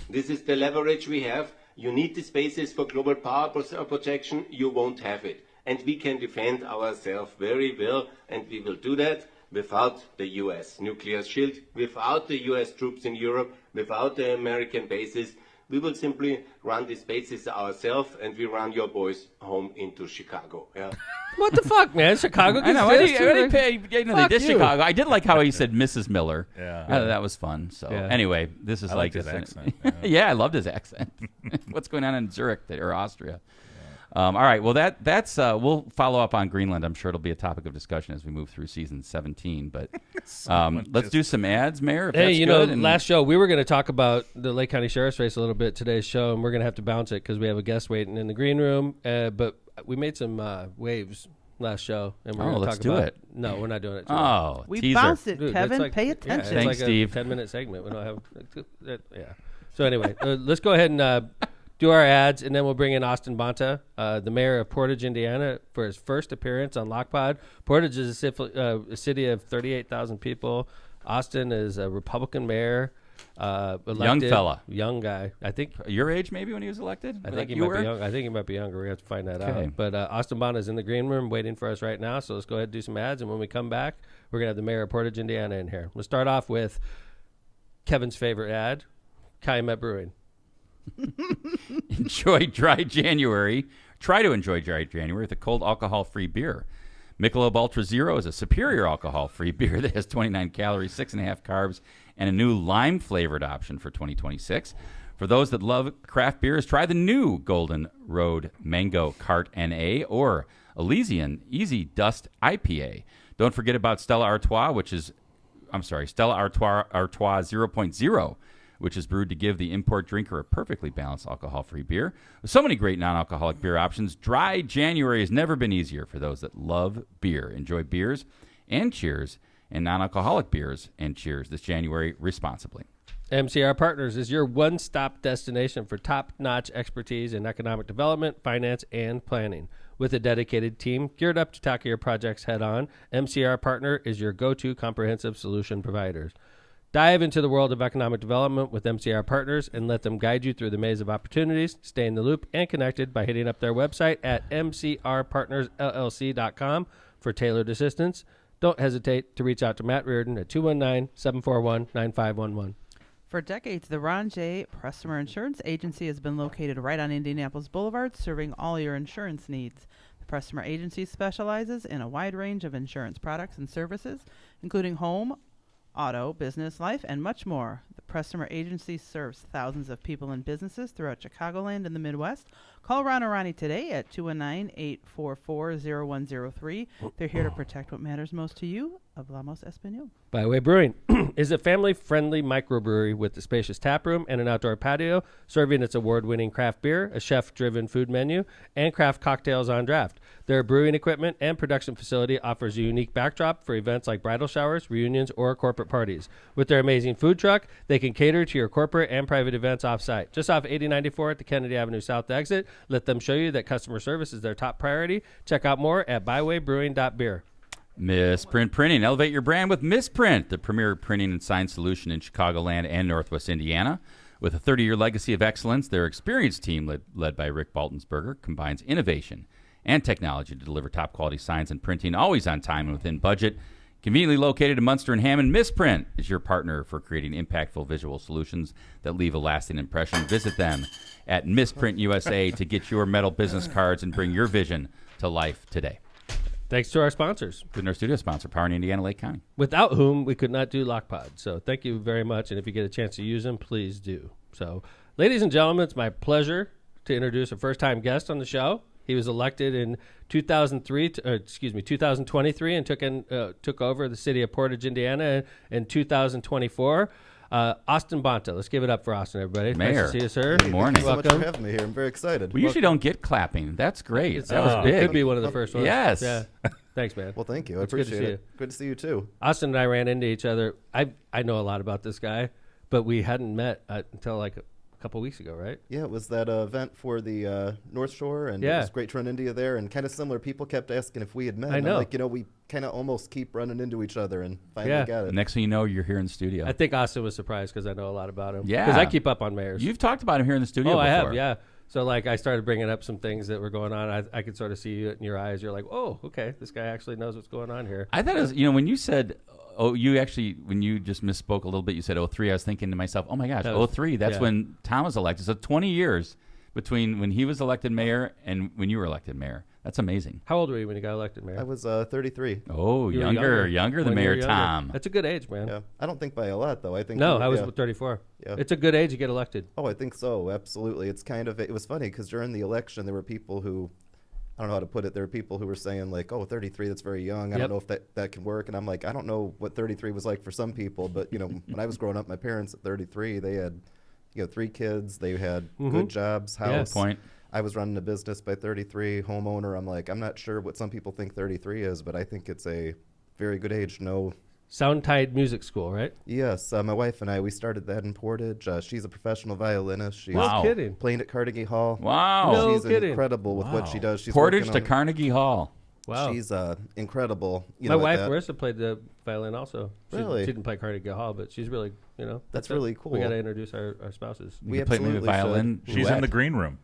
This is the leverage we have. You need the spaces for global power projection. You won't have it. And we can defend ourselves very well, and we will do that without the U.S. nuclear shield, without the U.S. troops in Europe, without the American bases. We will simply run these bases ourselves, and we run your boys home into Chicago. Yeah. What the fuck, man? Chicago I gets know. this, They too? pay, you know, they Fuck did you. Chicago. I did like how he said Mrs. Miller. Yeah. That was fun. So Yeah. anyway, this is I like liked his this- accent. Yeah, I loved his accent. What's going on in Zurich or Austria? All right. Well, that's we'll follow up on Greenland. I'm sure it'll be a topic of discussion as we move through season 17. But let's do some ads, Mayor. If Hey, that's you know, good. last show we were going to talk about the Lake County Sheriff's race a little bit today's show, and we're going to have to bounce it because we have a guest waiting in the green room. But we made some waves last show, and we're going to let's talk do about it. No, we're not doing it. Oh, We teaser. bounced it, Dude, Kevin. that's like- Pay attention. it's Thanks, like Steve. a 10-minute segment. We don't have. Yeah. So anyway, let's go ahead and do our ads, and then we'll bring in Austin Bonta, the mayor of Portage, Indiana, for his first appearance on Lockpod. Portage is a city of 38,000 people. Austin is a Republican mayor. Elected, Young fella. Young guy. I think Your age, maybe, when he was elected? I think he might be young. I think he might be younger. We have to find that Okay. out. But Austin Bonta is in the green room waiting for us right now. So let's go ahead and do some ads. And when we come back, we're going to have the mayor of Portage, Indiana in here. We'll start off with Kevin's favorite ad, Calumet Brewing. Enjoy dry January. Try to enjoy dry January with a cold alcohol-free beer. Michelob Ultra Zero is a superior alcohol-free beer that has 29 calories, 6.5 carbs, and a new lime-flavored option for 2026. For those that love craft beers, try the new Golden Road Mango Cart NA or Elysian Easy Dust IPA. Don't forget about Stella Artois, Stella Artois 0.0, which is brewed to give the import drinker a perfectly balanced alcohol-free beer. With so many great non-alcoholic beer options, dry January has never been easier for those that love beer. Enjoy beers and cheers and non-alcoholic beers and cheers this January responsibly. MCR Partners is your one-stop destination for top-notch expertise in economic development, finance, and planning. With a dedicated team geared up to tackle your projects head-on, MCR Partner is your go-to comprehensive solution providers. Dive into the world of economic development with MCR Partners and let them guide you through the maze of opportunities. Stay in the loop and connected by hitting up their website at mcrpartnersllc.com for tailored assistance. Don't hesitate to reach out to Matt Reardon at 219-741-9511. For decades, the Ron J. Pressemer Insurance Agency has been located right on Indianapolis Boulevard, serving all your insurance needs. The Pressemer Agency specializes in a wide range of insurance products and services, including home, auto, business, life, and much more. The Pressemer Agency serves thousands of people and businesses throughout Chicagoland and the Midwest. Call Ron or Ronnie today at 219-844-0103. They're here to protect what matters most to you. Hablamos Español. Byway Brewing is a family-friendly microbrewery with a spacious tap room and an outdoor patio, serving its award-winning craft beer, a chef-driven food menu, and craft cocktails on draft. Their brewing equipment and production facility offers a unique backdrop for events like bridal showers, reunions, or corporate parties. With their amazing food truck, they can cater to your corporate and private events off-site. Just off 8094 at the Kennedy Avenue South exit, let them show you that customer service is their top priority. Check out more at bywaybrewing.beer. Misprint Printing. Elevate your brand with Misprint, the premier printing and sign solution in Chicagoland and Northwest Indiana. With a 30-year legacy of excellence, their experienced team, led by Rick Baltensberger, combines innovation and technology to deliver top-quality signs and printing, always on time and within budget. Conveniently located in Munster and Hammond, Misprint is your partner for creating impactful visual solutions that leave a lasting impression. Visit them at Misprint USA to get your metal business cards and bring your vision to life today. Thanks to our sponsors. Good Nurse Studio sponsor, Power in Indiana, Lake County. Without whom we could not do Lockpod. So thank you very much. And if you get a chance to use them, please do. So, ladies and gentlemen, it's my pleasure to introduce a first-time guest on the show. He was elected in 2023 and took over the city of Portage, Indiana in 2024. Austin Bonta. Let's give it up for Austin, everybody. Mayor. Nice to see you, sir. Good morning. Thank you so much for having me here. I'm very excited. We usually don't get clapping. That's great. That was big. Could be one of the first ones. Yes. Yeah. Thanks, man. Well, thank you. I It's good to appreciate see it. Good to see you, too. Austin and I ran into each other. I know a lot about this guy, but we hadn't met until like a couple weeks ago, right? Yeah, it was that event for the North Shore, and Yeah. it was great to run into you there, and kind of similar. People kept asking if we had met. I and know. I'm like, we kind of almost keep running into each other, and finally Yeah. got it. Next thing you know, you're here in the studio. I think Austin was surprised because I know a lot about him. Yeah. Because I keep up on mayors. You've talked about him here in the studio I before. have, yeah. So, like, I started bringing up some things that were going on. I could sort of see it in your eyes. You're like, oh, okay, this guy actually knows what's going on here. I thought it was, when you said, when you just misspoke a little bit, you said 03, I was thinking to myself, oh my gosh, That was- 03, that's yeah. when Tom was elected. So 20 years between when he was elected mayor and when you were elected mayor. That's amazing. How old were you when you got elected mayor? I was 33. Oh, You were younger than When you were Mayor younger. Tom. That's a good age, man. Yeah, I don't think by a lot though. I think No, we- I was yeah. 34. Yeah. It's a good age to get elected. Oh, I think so. Absolutely. It's kind of it was funny because during the election there were people who I don't know how to put it. There were people who were saying like, "Oh, 33, that's very young. I Yep. don't know if that can work." And I'm like, I don't know what 33 was like for some people, but when I was growing up, my parents at 33, they had 3 kids, they had good jobs, Yeah. house. Point. I was running a business by 33, homeowner. I'm like, I'm not sure what some people think 33 is, but I think it's a very good age. No. Soundtide Music School, right? Yes, my wife and I, we started that in Portage. She's a professional violinist. She's Wow. kidding. playing at Carnegie Hall. Wow. No She's kidding. incredible with what she does. She's Portage working to on- Carnegie Hall. Wow. She's incredible. My wife, Marissa, played the violin also. Really? She didn't play Carnegie Hall, but she's really, That's it. really cool. We got to introduce our spouses. You We can play maybe absolutely violin. She's in duet. the green room.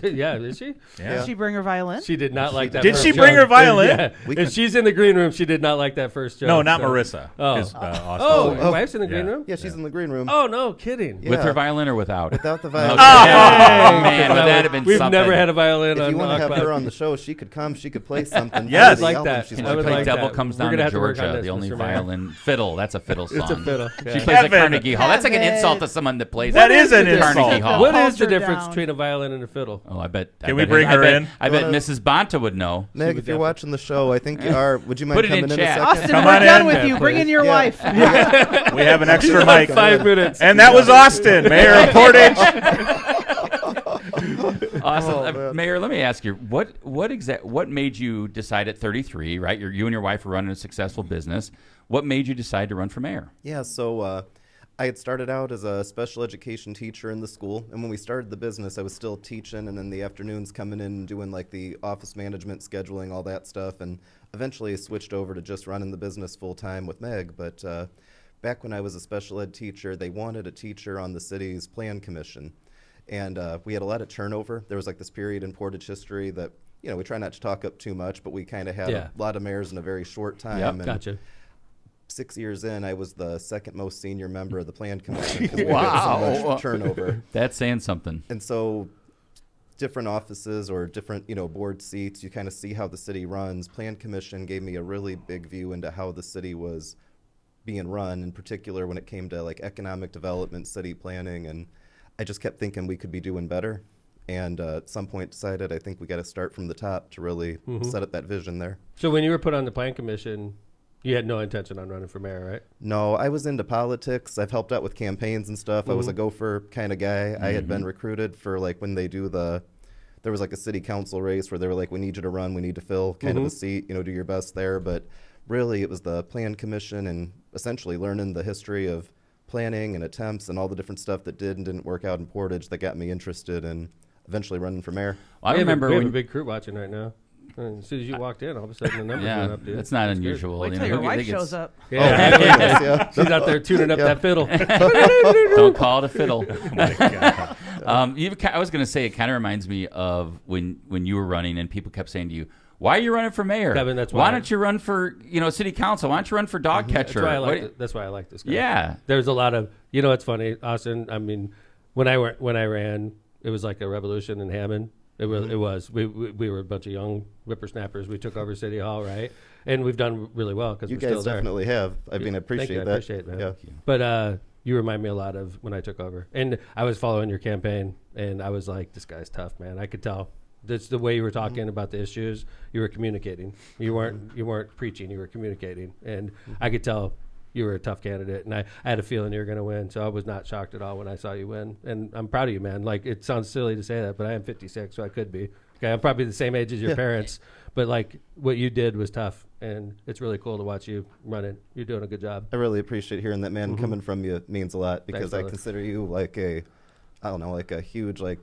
Yeah, is she? Yeah. Did she bring her violin? She did not like that. Did first she bring joke. her violin? Yeah. We If can- she's in the green room, she did not like that first joke. No, not so- Marissa. Oh. His, Austin. Oh, your wife's in the green Yeah. room? Yeah, she's in the green room. Oh, no, kidding. Yeah. With her violin or without? Without the Okay. violin. Oh, man, would that have been We've something? never had a violin If on you want to have Knockback. her on the show, she could come. She could play something. Yes. for the I'd like album. that. She's I She would played like Devil that. Comes We're Down gonna to have to work on Georgia, this, the only Mr. Mayor. violin. Fiddle. That's a fiddle song. It's a fiddle. She Yeah. plays at Kevin. Carnegie Hall. That's like an Kevin. insult to someone that plays That at is an Carnegie insult. Hall. What is Hold the her difference down. between a violin and a fiddle? Oh, I bet. Can we bring her in? I bet Wanna- Mrs. Bonta would know. Meg, if you're watching the show, I think you are. Would you mind Put it coming in in chat. a second? Austin, Come we're on done in. with Yeah, you. Bring in please. your Yeah. wife. We have an extra mic. 5 minutes. And that was Austin, Mayor of Portage. Awesome. Oh, man. Mayor, let me ask you, what made you decide at 33, right? You and your wife were running a successful business. What made you decide to run for mayor? Yeah, so I had started out as a special education teacher in the school, and when we started the business, I was still teaching, and then the afternoons coming in and doing like the office management, scheduling, all that stuff, and eventually I switched over to just running the business full time with Meg. But back when I was a special ed teacher, they wanted a teacher on the city's plan commission, and we had a lot of turnover. There was like this period in Portage history that we try not to talk up too much, but we kind of had Yeah. a lot of mayors in a very short time. Yep, and gotcha. 6 years in, I was the second most senior member of the plan commission because we Wow. had so much turnover. That's saying something. And so different offices or different, board seats, you kind of see how the city runs. Plan commission gave me a really big view into how the city was being run, in particular when it came to like economic development, city planning, and I just kept thinking we could be doing better. And at some point decided I think we got to start from the top to really set up that vision there. So when you were put on the plan commission, you had no intention on running for mayor, right? No, I was into politics. I've helped out with campaigns and stuff. I was a gopher kind of guy. I had been recruited for like when they do there was like a city council race where they were like, we need you to run, we need to fill kind of a seat, do your best there. But really it was the plan commission and essentially learning the history of planning and attempts and all the different stuff that did and didn't work out in Portage that got me interested in eventually running for mayor. Well, I we remember have when a big crew watching right now. And as soon as you walked in, all of a sudden the numbers went yeah, up, dude. it's not That's good. unusual. Wait you till know, your I wife think it's- shows up. Yeah, my goodness, yeah. She's out there tuning up that fiddle. Don't call it a fiddle. I was going to say, it kind of reminds me of when you were running and people kept saying to you, why are you running for mayor? Kevin, that's why why. don't you run for city council? Why don't you run for dog catcher? That's why I like this guy. Yeah. There's a lot of, it's funny, Austin. I mean, when I ran, it was like a revolution in Hammond. It was. We were a bunch of young whippersnappers. We took over City Hall, right? And we've done really well because You we're guys still there. definitely have. I mean, I appreciate Thank you. that. I appreciate it, man. Yeah. But you remind me a lot of when I took over. And I was following your campaign, and I was like, this guy's tough, man. I could tell. That's the way you were talking about the issues. You were communicating. You weren't preaching. You were communicating. And I could tell you were a tough candidate, and I had a feeling you were going to win, so I was not shocked at all when I saw you win. And I'm proud of you, man. Like, it sounds silly to say that, but I am 56, so I could be. Okay, I'm probably the same age as your parents, but, like, what you did was tough, and it's really cool to watch you run it. You're doing a good job. I really appreciate hearing that, man. Coming from you means a lot because Thanks, I brother. consider you like a huge, I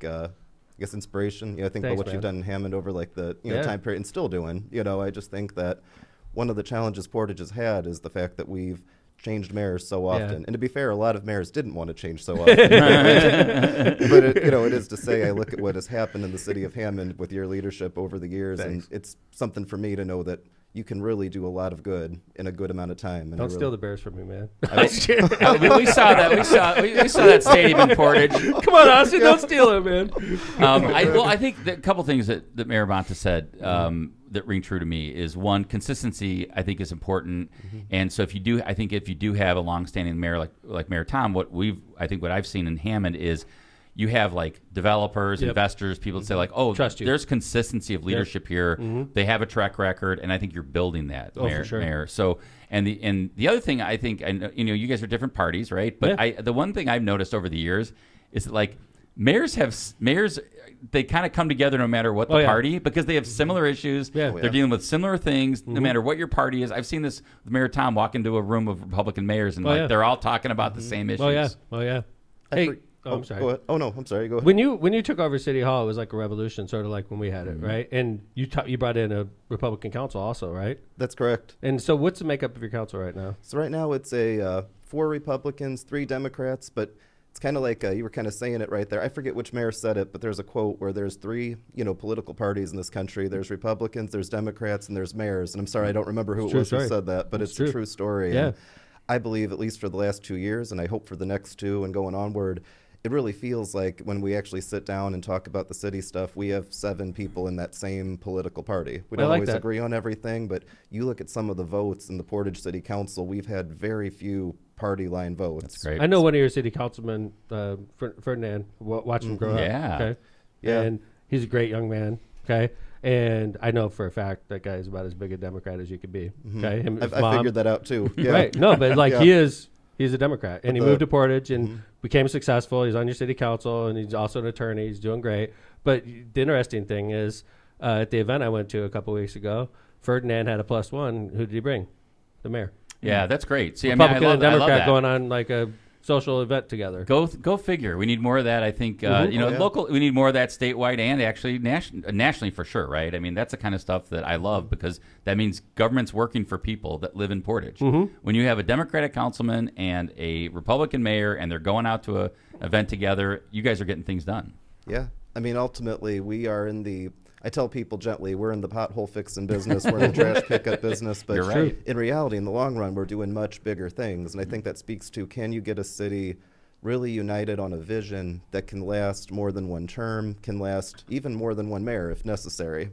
guess, inspiration. I think about Thanks, what man. you've done in Hammond over like the Yeah. time period and still doing. I just think that one of the challenges Portage has had is the fact that we've changed mayors so often. And to be fair, a lot of mayors didn't want to change so often. But it is to say, I look at what has happened in the city of Hammond with your leadership over the years, Thanks. and it's something for me to know that you can really do a lot of good in a good amount of time. And Don't steal the Bears from me, man. We saw that. We saw that stadium in Portage. Come on, Austin, don't steal it, man. I think a couple things that Mayor Bonta said that ring true to me is, one, consistency I think is important. And so if you do have a longstanding mayor like Mayor Tom, what I've seen in Hammond is you have like developers, investors, people that say like, oh, there's consistency of leadership here. They have a track record, and I think you're building that, Mayor. So, and the other thing I think, you guys are different parties, right? But the one thing I've noticed over the years is that like mayors they kind of come together no matter what the party, because they have similar issues. They're dealing with similar things no matter what your party is. I've seen this with Mayor Tom walk into a room of Republican mayors, and they're all talking about the same issues. Hey. I'm sorry. Go ahead. Oh no, I'm sorry. Go ahead. When you took over City Hall, it was like a revolution, sort of like when we had it, right? And you brought in a Republican council also, right? That's correct. And so, what's the makeup of your council right now? So right now it's a 4 Republicans, 3 Democrats, but it's kind of like you were kind of saying it right there. I forget which mayor said it, but there's a quote where there's 3 political parties in this country. There's Republicans, there's Democrats, and there's mayors. And I'm sorry, I don't remember who it was who said that, but it's a true story. Yeah. And I believe, at least for the last 2 years, and I hope for the next 2 and going onward, it really feels like when we actually sit down and talk about the city stuff, we have 7 people in that same political party. We don't always agree on everything, but you look at some of the votes in the Portage City Council, we've had very few party line votes. That's great. I know one of your city councilmen, Ferdinand, watch him grow up. Okay? Yeah. And he's a great young man. Okay. And I know for a fact that guy is about as big a Democrat as you could be. Okay. I figured that out too. Yeah. Right. No, but like he's a Democrat, and he moved to Portage and became successful. He's on your city council, and he's also an attorney. He's doing great. But the interesting thing is, at the event I went to a couple weeks ago, Ferdinand had a +1. Who did he bring? The mayor. Yeah, that's great. See, Republican and I love Democrat that. going on like a social event together. Go figure. We need more of that. I think local. We need more of that statewide and actually nationally for sure. Right. I mean, that's the kind of stuff that I love, because that means government's working for people that live in Portage. When you have a Democratic councilman and a Republican mayor, and they're going out to an event together, you guys are getting things done. Yeah. I mean, ultimately, we are in the. I tell people gently, we're in the pothole fixing business, we're in the trash pickup business, but You're right. in reality, in the long run, we're doing much bigger things. And I think that speaks to, can you get a city really united on a vision that can last more than one term, can last even more than one mayor if necessary?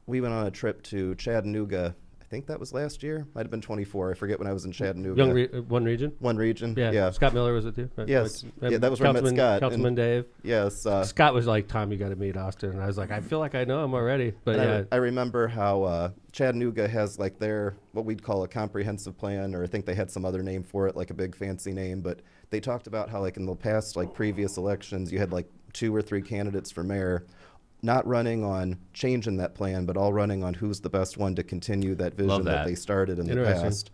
We went on a trip to Chattanooga. I think that was last year. Might have been 24. I forget when I was in Chattanooga. One region? One region, Yeah. yeah. Scott Miller was with you? Right? Yes. Yeah, that was where I met Scott. Councilman Dave. Yes. Scott was like, Tom, you got to meet Austin. And I was like, I feel like I know him already. But yeah. I remember how Chattanooga has like their, what we'd call a comprehensive plan, or I think they had some other name for it, like a big fancy name. But they talked about how like in the past, like previous elections, you had like 2 or 3 candidates for mayor, not running on changing that plan, but all running on who's the best one to continue that vision that they started in the past.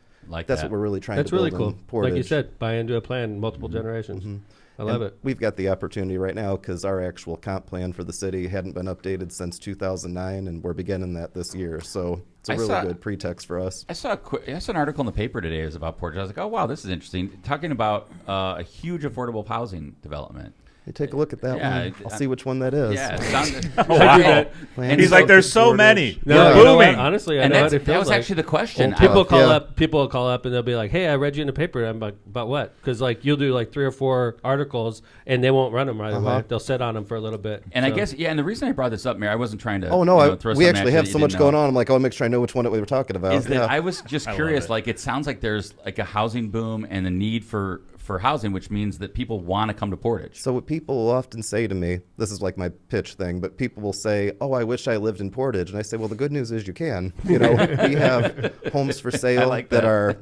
That's what we're really trying to build. That's really cool. In Portage. Like you said, buy into a plan, multiple generations. I love it. We've got the opportunity right now because our actual comp plan for the city hadn't been updated since 2009, and we're beginning that this year. So it's a really good pretext for us. I saw an article in the paper today. It was about Portage. I was like, oh, wow, this is interesting. Talking about a huge affordable housing development. Hey, take a look at that one. I'll see which one that is. Yeah, it sounded, And he's like, "There's so many. No, They're booming." Honestly, I know what it feels that was like. actually the question. People will call up and they'll be like, "Hey, I read you in the paper." I'm like, "About what?" Because like you'll do like 3 or 4 articles and they won't run them right away. They'll sit on them for a little bit. And I guess and the reason I brought this up, Mayor, I wasn't trying to. Oh no, throw we actually have so much going on. on. I'm like, I'll make sure I know which one that we were talking about. Is that I was just curious. Like, it sounds like there's like a housing boom and the need for housing, which means that people want to come to Portage. So what people will often say to me, this is like my pitch thing, but people will say, "Oh, I wish I lived in Portage," and I say, "Well, the good news is you can. We have homes for sale that are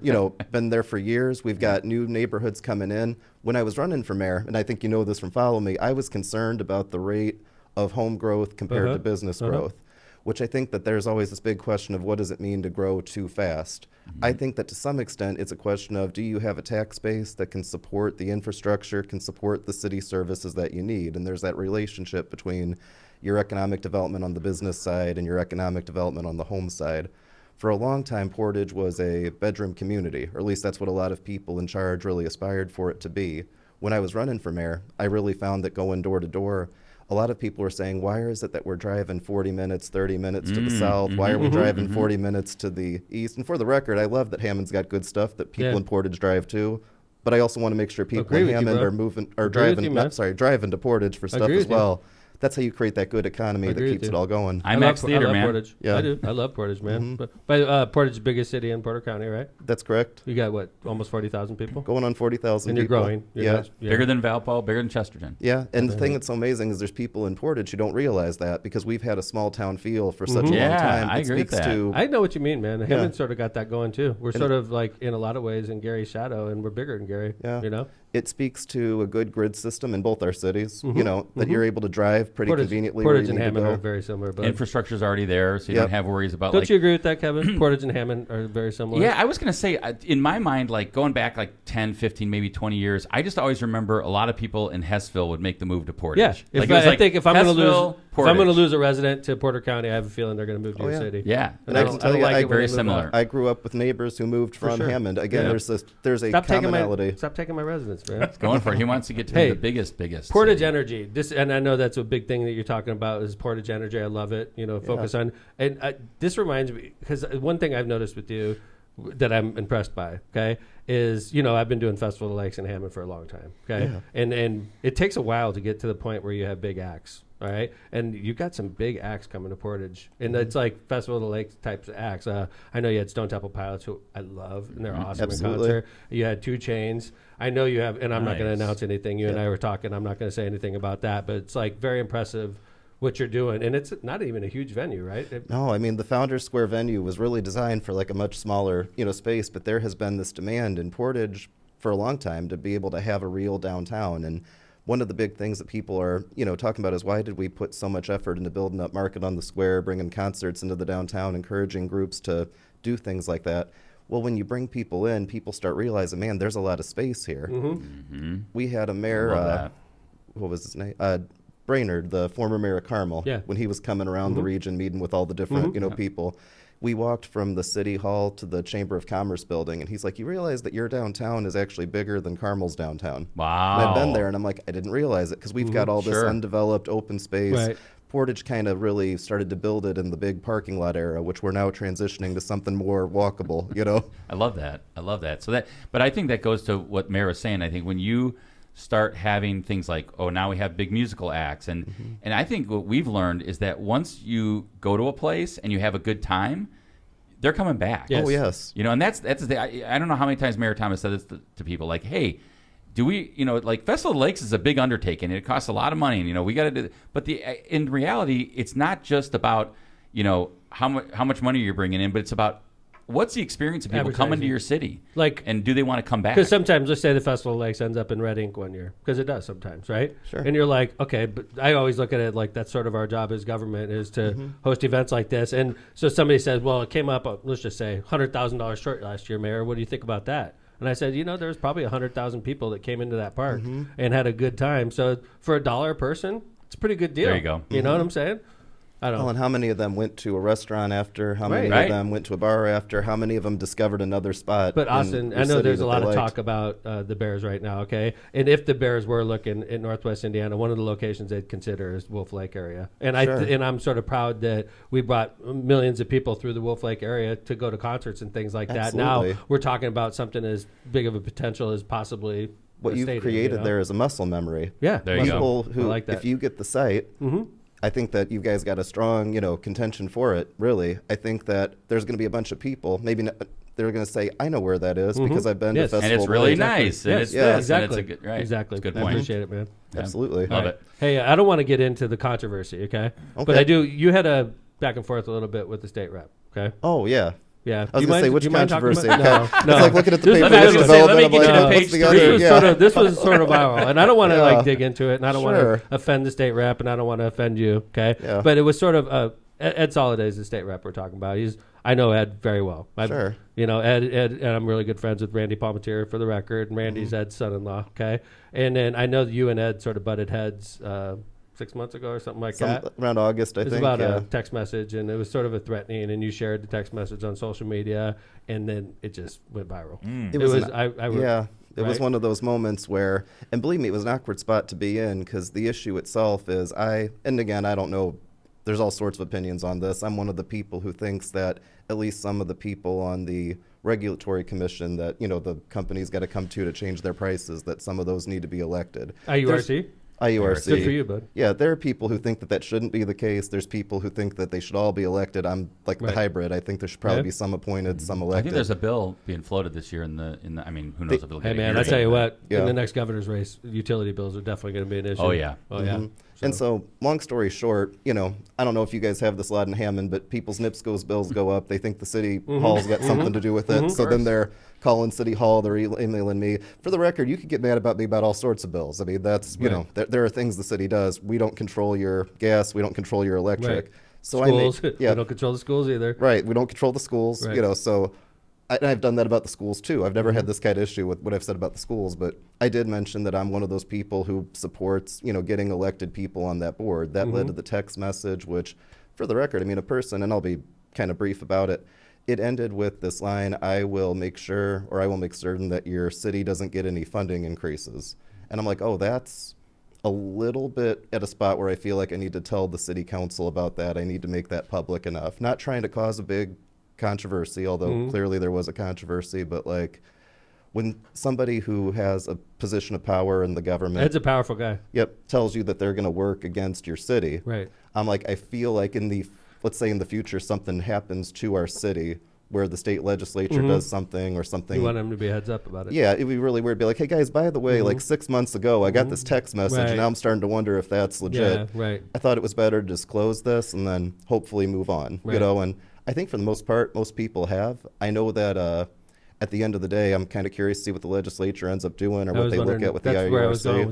been there for years. We've got new neighborhoods coming in. When I was running for mayor, and I think you know this from following me, I was concerned about the rate of home growth compared to business growth." Which I think that there's always this big question of what does it mean to grow too fast. I think that to some extent it's a question of, do you have a tax base that can support the infrastructure, can support the city services that you need? And there's that relationship between your economic development on the business side and your economic development on the home side. For a long time, Portage was a bedroom community, or at least that's what a lot of people in charge really aspired for it to be. When I was running for mayor, I really found that going door to door, a lot of people were saying, why is it that we're driving 40 minutes, 30 minutes to the south? Why are we driving 40 minutes to the east? And for the record, I love that Hammond's got good stuff that people in Portage drive too. But I also want to make sure people in Hammond are driving to Portage for stuff as well. That's how you create that good economy that keeps it all going. IMAX Theater, man. Portage. Yeah. I do. I love Portage, man. But Portage is the biggest city in Porter County, right? That's correct. You got, what, almost 40,000 people? Going on 40,000 And you're people. growing. Bigger than Valpo, bigger than Chesterton. Yeah, and the thing that's so amazing is there's people in Portage who don't realize that because we've had a small town feel for such a long time. I agree with that. I know what you mean, man. Hammond sort of got that going, too. We're sort of like, in a lot of ways, in Gary's shadow, and we're bigger than Gary, you know? It speaks to a good grid system in both our cities, you know, that you're able to drive pretty conveniently. Portage and Hammond are very similar. But infrastructure's already there, so you don't have worries about. Don't you agree with that, Kevin? Portage and Hammond are very similar. Yeah, I was going to say, in my mind, like going back like 10, 15, maybe 20 years, I just always remember a lot of people in Hessville would make the move to Portage. Yeah, I think if I'm going to lose a resident to Porter County, I have a feeling they're going to move to your city. Yeah, and I can tell you, very similar. I grew up with neighbors who moved from Hammond. Again, there's a commonality. Stop taking my residents, man. Going for it. He wants to get to be the biggest. Portage Energy. And I know that's a big thing that you're talking about is Portage Energy. I love it. You know, focus on. And this reminds me, because one thing I've noticed with you that I'm impressed by, okay, is, you know, I've been doing Festival of the Lakes in Hammond for a long time, okay? Yeah. And it takes a while to get to the point where you have big acts, all right? And you've got some big acts coming to Portage. And it's like Festival of the Lakes types of acts. I know you had Stone Temple Pilots, who I love, and they're awesome in concert. You had 2 Chainz. I know you have, and I'm not going to announce anything. You and I were talking. I'm not going to say anything about that, but it's like very impressive what you're doing, and it's not even a huge venue, right? No, I mean the Founders Square venue was really designed for like a much smaller, you know, space, but there has been this demand in Portage for a long time to be able to have a real downtown. And one of the big things that people are, you know, talking about is why did we put so much effort into building up Market on the Square, bringing concerts into the downtown, encouraging groups to do things like that. Well, when you bring people in, people start realizing, man, there's a lot of space here. We had a mayor, what was his name? Brainerd, the former mayor of Carmel, when he was coming around the region, meeting with all the different, you know, people. We walked from the city hall to the Chamber of Commerce building, and he's like, you realize that your downtown is actually bigger than Carmel's downtown. Wow. And I've been there, and I'm like, I didn't realize it, because we've got all this undeveloped open space. Right. Portage kind of really started to build it in the big parking lot era, which we're now transitioning to something more walkable, you know? I love that. So but I think that goes to what Mayor was saying. I think when you start having things like, oh, now we have big musical acts. And I think what we've learned is that once you go to a place and you have a good time, they're coming back. Yes. Oh, yes. You know, and that's the thing. I don't know how many times Mayor Thomas said this to people, like, hey, do we, you know, like Festival of the Lakes is a big undertaking. It costs a lot of money, and, you know, we got to do it. But in reality, it's not just about, you know, how much money you're bringing in, but it's about what's the experience of people coming to your city? Like, and do they want to come back? Because sometimes, let's say the Festival of Lakes ends up in Red Ink one year, because it does sometimes, right? Sure. And you're like, okay, but I always look at it like that's sort of our job as government, is to host events like this. And so somebody says, well, it came up, let's just say, $100,000 short last year, Mayor. What do you think about that? And I said, you know, there's probably 100,000 people that came into that park and had a good time. So for $1 a person, it's a pretty good deal. There you go. You know what I'm saying? I don't know. And how many of them went to a restaurant after? How many of them went to a bar after? How many of them discovered another spot? But Austin, I know there's a lot of talk about the Bears right now, okay? And if the Bears were looking in Northwest Indiana, one of the locations they'd consider is Wolf Lake area. And I'm sort of proud that we brought millions of people through the Wolf Lake area to go to concerts and things like that. Now we're talking about something as big of a potential as possibly what you've created there is a muscle memory. Yeah, there you go. People who, like that. If you get the site, I think that you guys got a strong, you know, contention for it, really. I think that there's going to be a bunch of people, maybe they're going to say, I know where that is because I've been to Festival. And it's really nice. And it's exactly. And it's a good, Exactly. Good I point. appreciate it, man. Absolutely. Love it. Hey, I don't want to get into the controversy, okay? But I do. You had a back and forth a little bit with the state rep, okay? Oh, yeah. Yeah. I was going to say, which controversy? No. It's like looking at the paper. Let me get you to page 3. This was sort of viral. And I don't want to like dig into it, and I don't want to offend the state rep, and I don't want to offend you, okay? Yeah. But it was sort of Ed Soliday is the state rep we're talking about. I know Ed very well. Sure. You know, Ed, and I'm really good friends with Randy Palmatier, for the record, and Randy's Ed's son-in-law, okay? And then I know you and Ed sort of butted heads 6 months ago or something like that. Around August, I think. It was about a text message, and it was sort of a threatening, and you shared the text message on social media, and then it just went viral. It was one of those moments where, and believe me, it was an awkward spot to be in, because the issue itself is and again, I don't know, there's all sorts of opinions on this. I'm one of the people who thinks that at least some of the people on the regulatory commission that, the company's got to come to change their prices, that some of those need to be elected. IURC? IURC. Good for you, bud. Yeah, there are people who think that shouldn't be the case. There's people who think that they should all be elected. I'm like the hybrid. I think there should probably be some appointed, some elected. I think there's a bill being floated this year in the I mean, who knows if it'll get Hey, man, I tell you what, in the next governor's race, utility bills are definitely going to be an issue. Oh, yeah. Oh, yeah. And so, long story short, I don't know if you guys have this a lot in Hammond, but people's NIPSCO's bills go up. They think the city hall's got something to do with it. So then they're calling City Hall, they're emailing me. For the record, you could get mad about me about all sorts of bills. I mean, that's, there are things the city does. We don't control your gas. We don't control your electric. Right. So schools. We don't control the schools either. Right. We don't control the schools, so... I've done that about the schools, too. I've never had this kind of issue with what I've said about the schools, but I did mention that I'm one of those people who supports, getting elected people on that board. That led to the text message, which, for the record, a person, and I'll be kind of brief about it, it ended with this line, I will make certain that your city doesn't get any funding increases. And I'm like, oh, that's a little bit at a spot where I feel like I need to tell the city council about that. I need to make that public enough. Not trying to cause a big controversy, although clearly there was a controversy, but when somebody who has a position of power in the government, that's a powerful guy, tells you that they're going to work against your city, right? I'm like, I feel like let's say in the future something happens to our city where the state legislature does something or something. You want them to be heads up about it. Yeah, it'd be really weird. Be like, hey guys, by the way, 6 months ago I got this text message and now I'm starting to wonder if that's legit. Yeah, right. I thought it was better to disclose this and then hopefully move on, and I think for the most part, most people have. I know that at the end of the day, I'm kind of curious to see what the legislature ends up doing or what they look at with the IURC. That's where I was going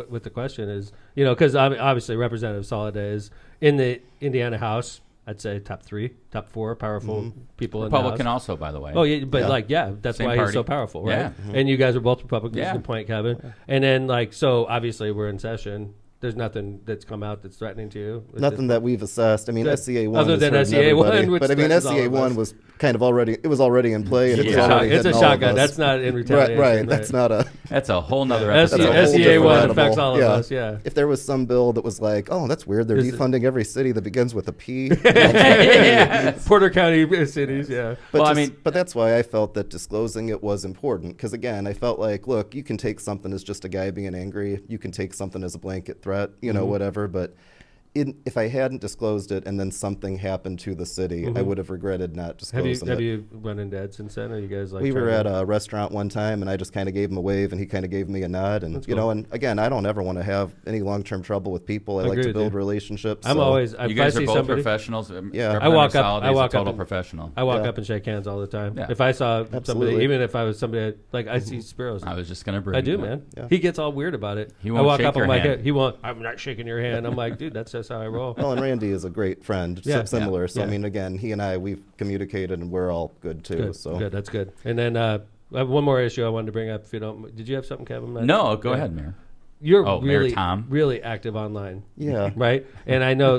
with the question is, because obviously Representative Soliday is in the Indiana House. I'd say top 4 powerful people in the House. Republican also, by the way. Oh, yeah, but that's Same why party. he's so powerful, right? Yeah. And you guys are both Republicans. Yeah. Good point, Kevin. And then so obviously we're in session. There's nothing that's come out that's threatening to you. Nothing that we've assessed. I mean, SCA 1 other than SCA 1, but SCA 1 was kind of already in play. And it's a shotgun. That's not in retaliation. Right. That's not a. That's a whole nother episode. SCA 1 affects all of us. Yeah. If there was some bill that was like, oh, that's weird, they're defunding every city that begins with a P. Porter County cities. Yeah. But that's why I felt that disclosing it was important, because again, I felt like, look, you can take something as just a guy being angry. You can take something as a blanket threat. Whatever. But if I hadn't disclosed it and then something happened to the city, I would have regretted not disclosing it. Have you run into Ed since then? Are you guys we were at a restaurant one time, and I just kind of gave him a wave, and he kind of gave me a nod. And and again, I don't ever want to have any long-term trouble with people. I like to build relationships. I'm always. You guys are both professionals. Yeah, I walk up. Total professional. I walk up and shake hands all the time. Yeah. If I saw somebody, even if I was somebody I see Spiros. I was just gonna bring. I do, man. Yeah. He gets all weird about it. He won't shake your hand. He won't. I'm not shaking your hand. I'm like, dude, that's just how I roll. Well, and Randy is a great friend, similar. So I mean, again, he and we've communicated, and we're all good too. Good. So good, that's good. And then I have one more issue I wanted to bring up. If you don't, did you have something, Kevin? No, go ahead, Mayor. You're really active online. Yeah. Right? And I know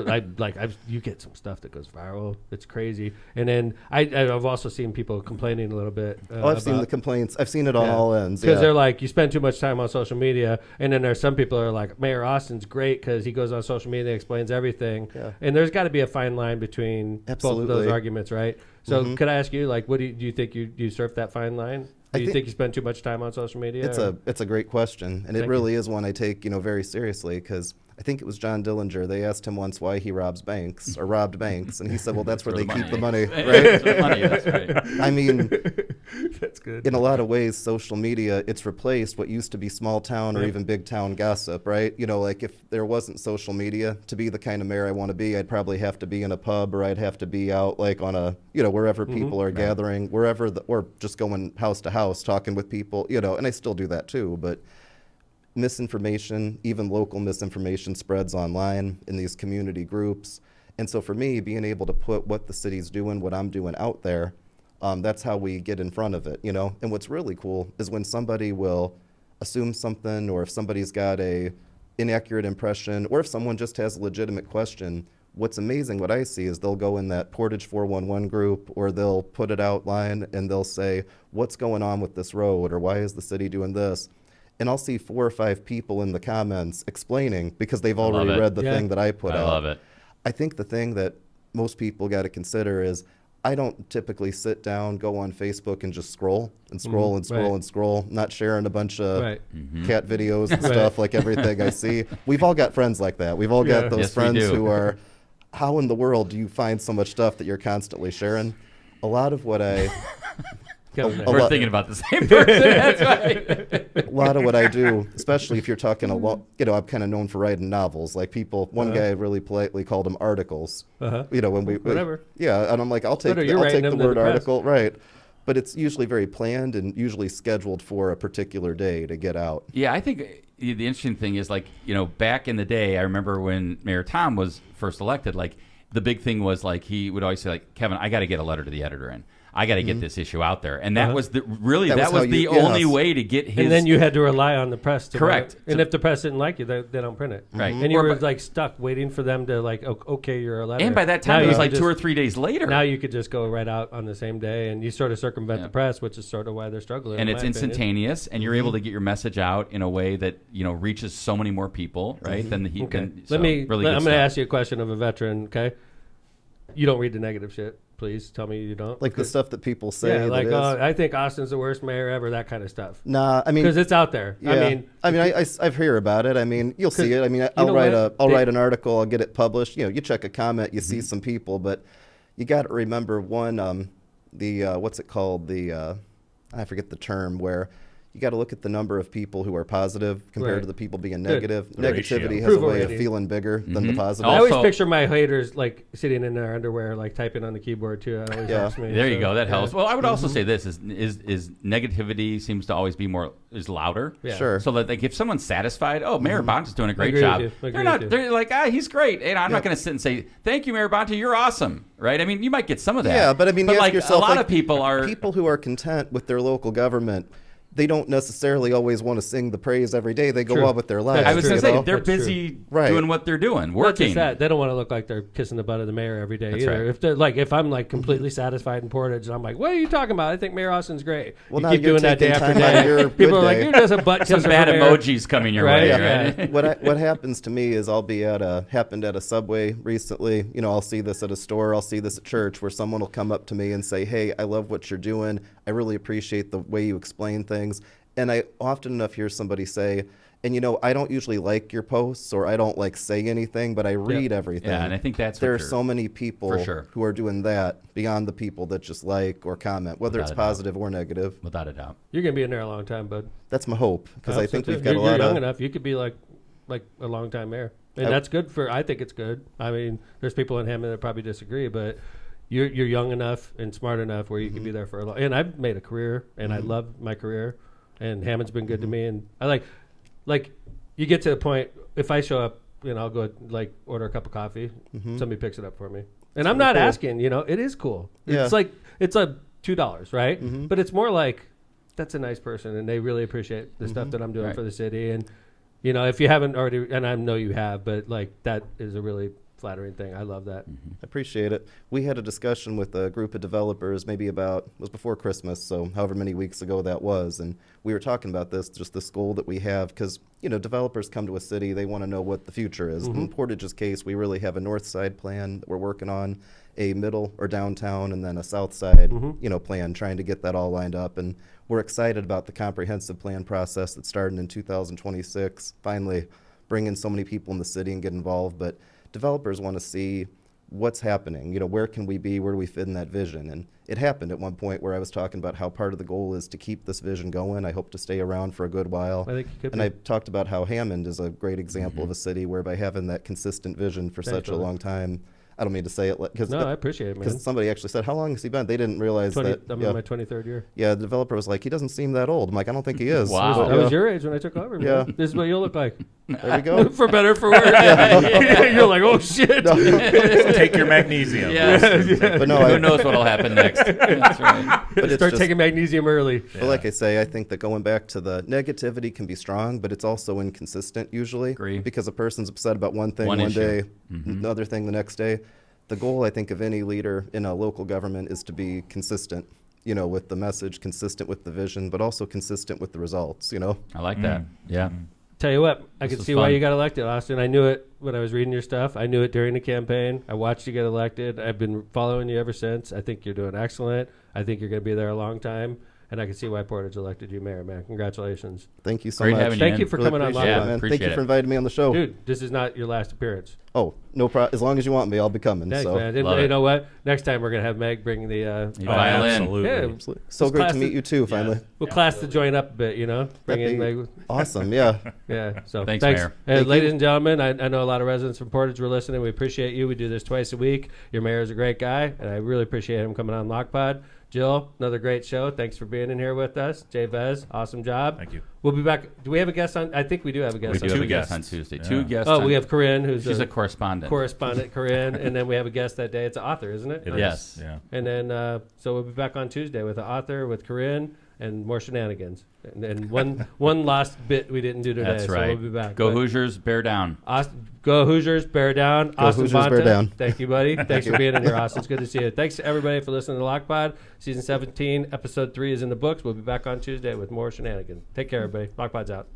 you get some stuff that goes viral. It's crazy. And then I've also seen people complaining a little bit. I've seen the complaints. I've seen it on all ends. Because they're like, you spend too much time on social media. And then there's some people that are like, Mayor Austin's great because he goes on social media and explains everything. Yeah. And there's got to be a fine line between both of those arguments, right? So could I ask you, what do you think you surf that fine line? Do you think you spend too much time on social media? It's a great question, and it really is one I take very seriously, because I think it was John Dillinger. They asked him once why he robbed banks, and he said, "Well, that's where they keep the money, right?" That's right. I mean, that's good. In a lot of ways, social media it's replaced what used to be small town or even big town gossip, right? If there wasn't social media, to be the kind of mayor I want to be, I'd probably have to be in a pub, or I'd have to be out on a wherever people are gathering, wherever or just going house to house talking with people, and I still do that too, but. Misinformation, even local misinformation, spreads online in these community groups. And so for me, being able to put what the city's doing, what I'm doing out there, that's how we get in front of it, And what's really cool is when somebody will assume something, or if somebody's got a inaccurate impression, or if someone just has a legitimate question, what's amazing, what I see, is they'll go in that Portage 411 group, or they'll put it outline and they'll say, what's going on with this road, or why is the city doing this? And I'll see 4 or 5 people in the comments explaining because they've already read the thing that I put out. I love it. I think the thing that most people got to consider is I don't typically sit down, go on Facebook and just scroll and scroll and scroll and scroll, not sharing a bunch of cat videos and stuff like everything I see. We've all got friends like that. We've all got those friends who are, how in the world do you find so much stuff that you're constantly sharing? A lot of what I... We're thinking about the same person. That's right. A lot of what I do, especially if you're talking I'm kind of known for writing novels. Like one guy really politely called them articles. When we whatever. And I'm like, I'll take the word article, right? But it's usually very planned and usually scheduled for a particular day to get out. Yeah, I think the interesting thing is, like, back in the day, I remember when Mayor Tom was first elected, like, the big thing was, like, he would always say, like, Kevin, I got to get a letter to the editor in. I got to get this issue out there. And that was the only way to get his... And then you had to rely on the press to Correct. Write. And if the press didn't like you, they don't print it. Right. And you were like stuck waiting for them to like, okay, you're a letter. And by that time, it was like 2 or 3 days later. Now you could just go right out on the same day, and you sort of circumvent the press, which is sort of why they're struggling. And it's instantaneous, and you're able to get your message out in a way that, reaches so many more people, right? Than the heat. Okay. I'm going to ask you a question of a veteran, okay? You don't read the negative shit. Please tell me you don't. Like the stuff that people say. Yeah, like, I think Austin's the worst mayor ever, that kind of stuff. Nah, I mean... Because it's out there. Yeah. I've heard about it. I mean, you'll see it. I mean, I'll write an article, I'll get it published. You check a comment, you see some people, but you got to remember what's it called? I forget the term, where you got to look at the number of people who are positive compared to the people being negative. Negativity has a way of feeling bigger than the positive. I always picture my haters like sitting in their underwear, like typing on the keyboard too. That always helps me. There you go. That helps. Well, I would also say this is negativity seems to always be louder. Yeah. Sure. So that, like, if someone's satisfied, Mayor Bonta's doing a great job. They're like, he's great. And I'm not going to sit and say, thank you, Mayor Bonta, you're awesome. Right? I mean, you might get some of that. Yeah, but I mean, you ask yourself, a lot of people who are content with their local government. They don't necessarily always want to sing the praise every day. They go on with their lives. I was going to say, they're busy doing what they're doing, working. That. They don't want to look like they're kissing the butt of the mayor every day either. Right. If they're if I'm like completely satisfied in Portage, and I'm like, what are you talking about? I think Mayor Austin's great. Well, you keep doing that day after day. People are like, you're just a butt kisser. Some bad emojis coming your way. Right? What happens to me is I'll be happened at a Subway recently. I'll see this at a store. I'll see this at church, where someone will come up to me and say, hey, I love what you're doing. I really appreciate the way you explain things. And I often enough hear somebody say, and I don't usually like your posts, or I don't like say anything, but I read everything. Yeah, and I think there are so many people who are doing that beyond the people that just like or comment, whether it's positive or negative. Without a doubt. You're going to be in there a long time, bud. That's my hope, because I think we've got a lot of... You're young enough. You could be like a long time mayor. And that's good I think it's good. I mean, there's people in Hammond that probably disagree, but... You're young enough and smart enough where you can be there for a long... And I've made a career, and I love my career. And Hammond's been good to me, and I like you get to the point, if I show up, I'll go order a cup of coffee, somebody picks it up for me, and I'm not asking, it is cool. It's it's $2, right? But it's more like, that's a nice person, and they really appreciate the stuff that I'm doing for the city, and if you haven't already, and I know you have, but that is a really flattering thing. I love that. I appreciate it. We had a discussion with a group of developers maybe it was before Christmas, so however many weeks ago that was, and we were talking about this goal that we have, because developers come to a city, they want to know what the future is. In Portage's case, we really have a north side plan that we're working on, a middle or downtown, and then a south side plan, trying to get that all lined up. And we're excited about the comprehensive plan process that started in 2026, finally bringing so many people in the city and get involved. But developers want to see what's happening. Where can we be? Where do we fit in that vision? And it happened at one point where I was talking about how part of the goal is to keep this vision going. I hope to stay around for a good while. I think you could. And I talked about how Hammond is a great example of a city where by having that consistent vision for such a long time, I don't mean to say it because I appreciate it, man. Because somebody actually said, how long has he been? They didn't realize that. I'm in my 23rd year. Yeah, the developer was like, he doesn't seem that old. I'm like, I don't think he is. Wow. I was your age when I took over. Man. This is what you'll look like. There we go. For better or for worse. You're like, oh shit. Take your magnesium. But no, who knows what'll happen next? That's right. But Start taking magnesium early. But like I say, I think that going back to the negativity can be strong, but it's also inconsistent usually. Agree. Because a person's upset about one thing one day, another thing the next day. The goal, I think, of any leader in a local government is to be consistent, with the message, consistent with the vision, but also consistent with the results, I like that. Yeah. Tell you what, I This could was see why fun. you got elected, Austin. I knew it when I was reading your stuff. I knew it during the campaign. I watched you get elected. I've been following you ever since. I think you're doing excellent. I think you're going to be there a long time. And I can see why Portage elected you mayor, man. Congratulations. Thank you so Great much. having you, Thank man. you for Really coming on appreciate Lockdown. it, man. Appreciate Thank you it. for inviting me on the show. Dude, this is not your last appearance. Oh, no problem. As long as you want me, I'll be coming. Thanks, so. man. And Love you it. know what? Next time we're going to have Meg bring the Violin. Absolutely. Yeah, Absolutely. So Let's great class to meet you too, finally. we'll class the joint up a bit, Bring in That'd be Meg. awesome, yeah. Yeah. So Thanks, Mayor. Thank ladies you. and gentlemen, I know a lot of residents from Portage were listening. We appreciate you. We do this twice a week. Your mayor is a great guy, and I really appreciate him coming on Lockpod. Jill, another great show. Thanks for being in here with us. Jay Vez, awesome job. Thank you. We'll be back. Do we have a guest on? I think we do have a guest We on. do have Two a guest on guests. Tuesday. Yeah. 2 guests. Oh, on- we have Corinne, who's She's a correspondent. Corinne, and then we have a guest that day. It's an author, isn't it? It is. Yes. Yeah. And then, so we'll be back on Tuesday with an author, with Corinne, and more shenanigans. And one last bit we didn't do today. That's so right. we'll be back. Go But Hoosiers, bear down. Go Hoosiers, bear down. Go Austin Hoosiers, Bonta, bear down. Thank you, buddy. Thanks for being in here, Austin. It's good to see you. Thanks to everybody for listening to Lockpod. Season 17, episode 3 is in the books. We'll be back on Tuesday with more shenanigans. Take care, everybody. Lockpod's out.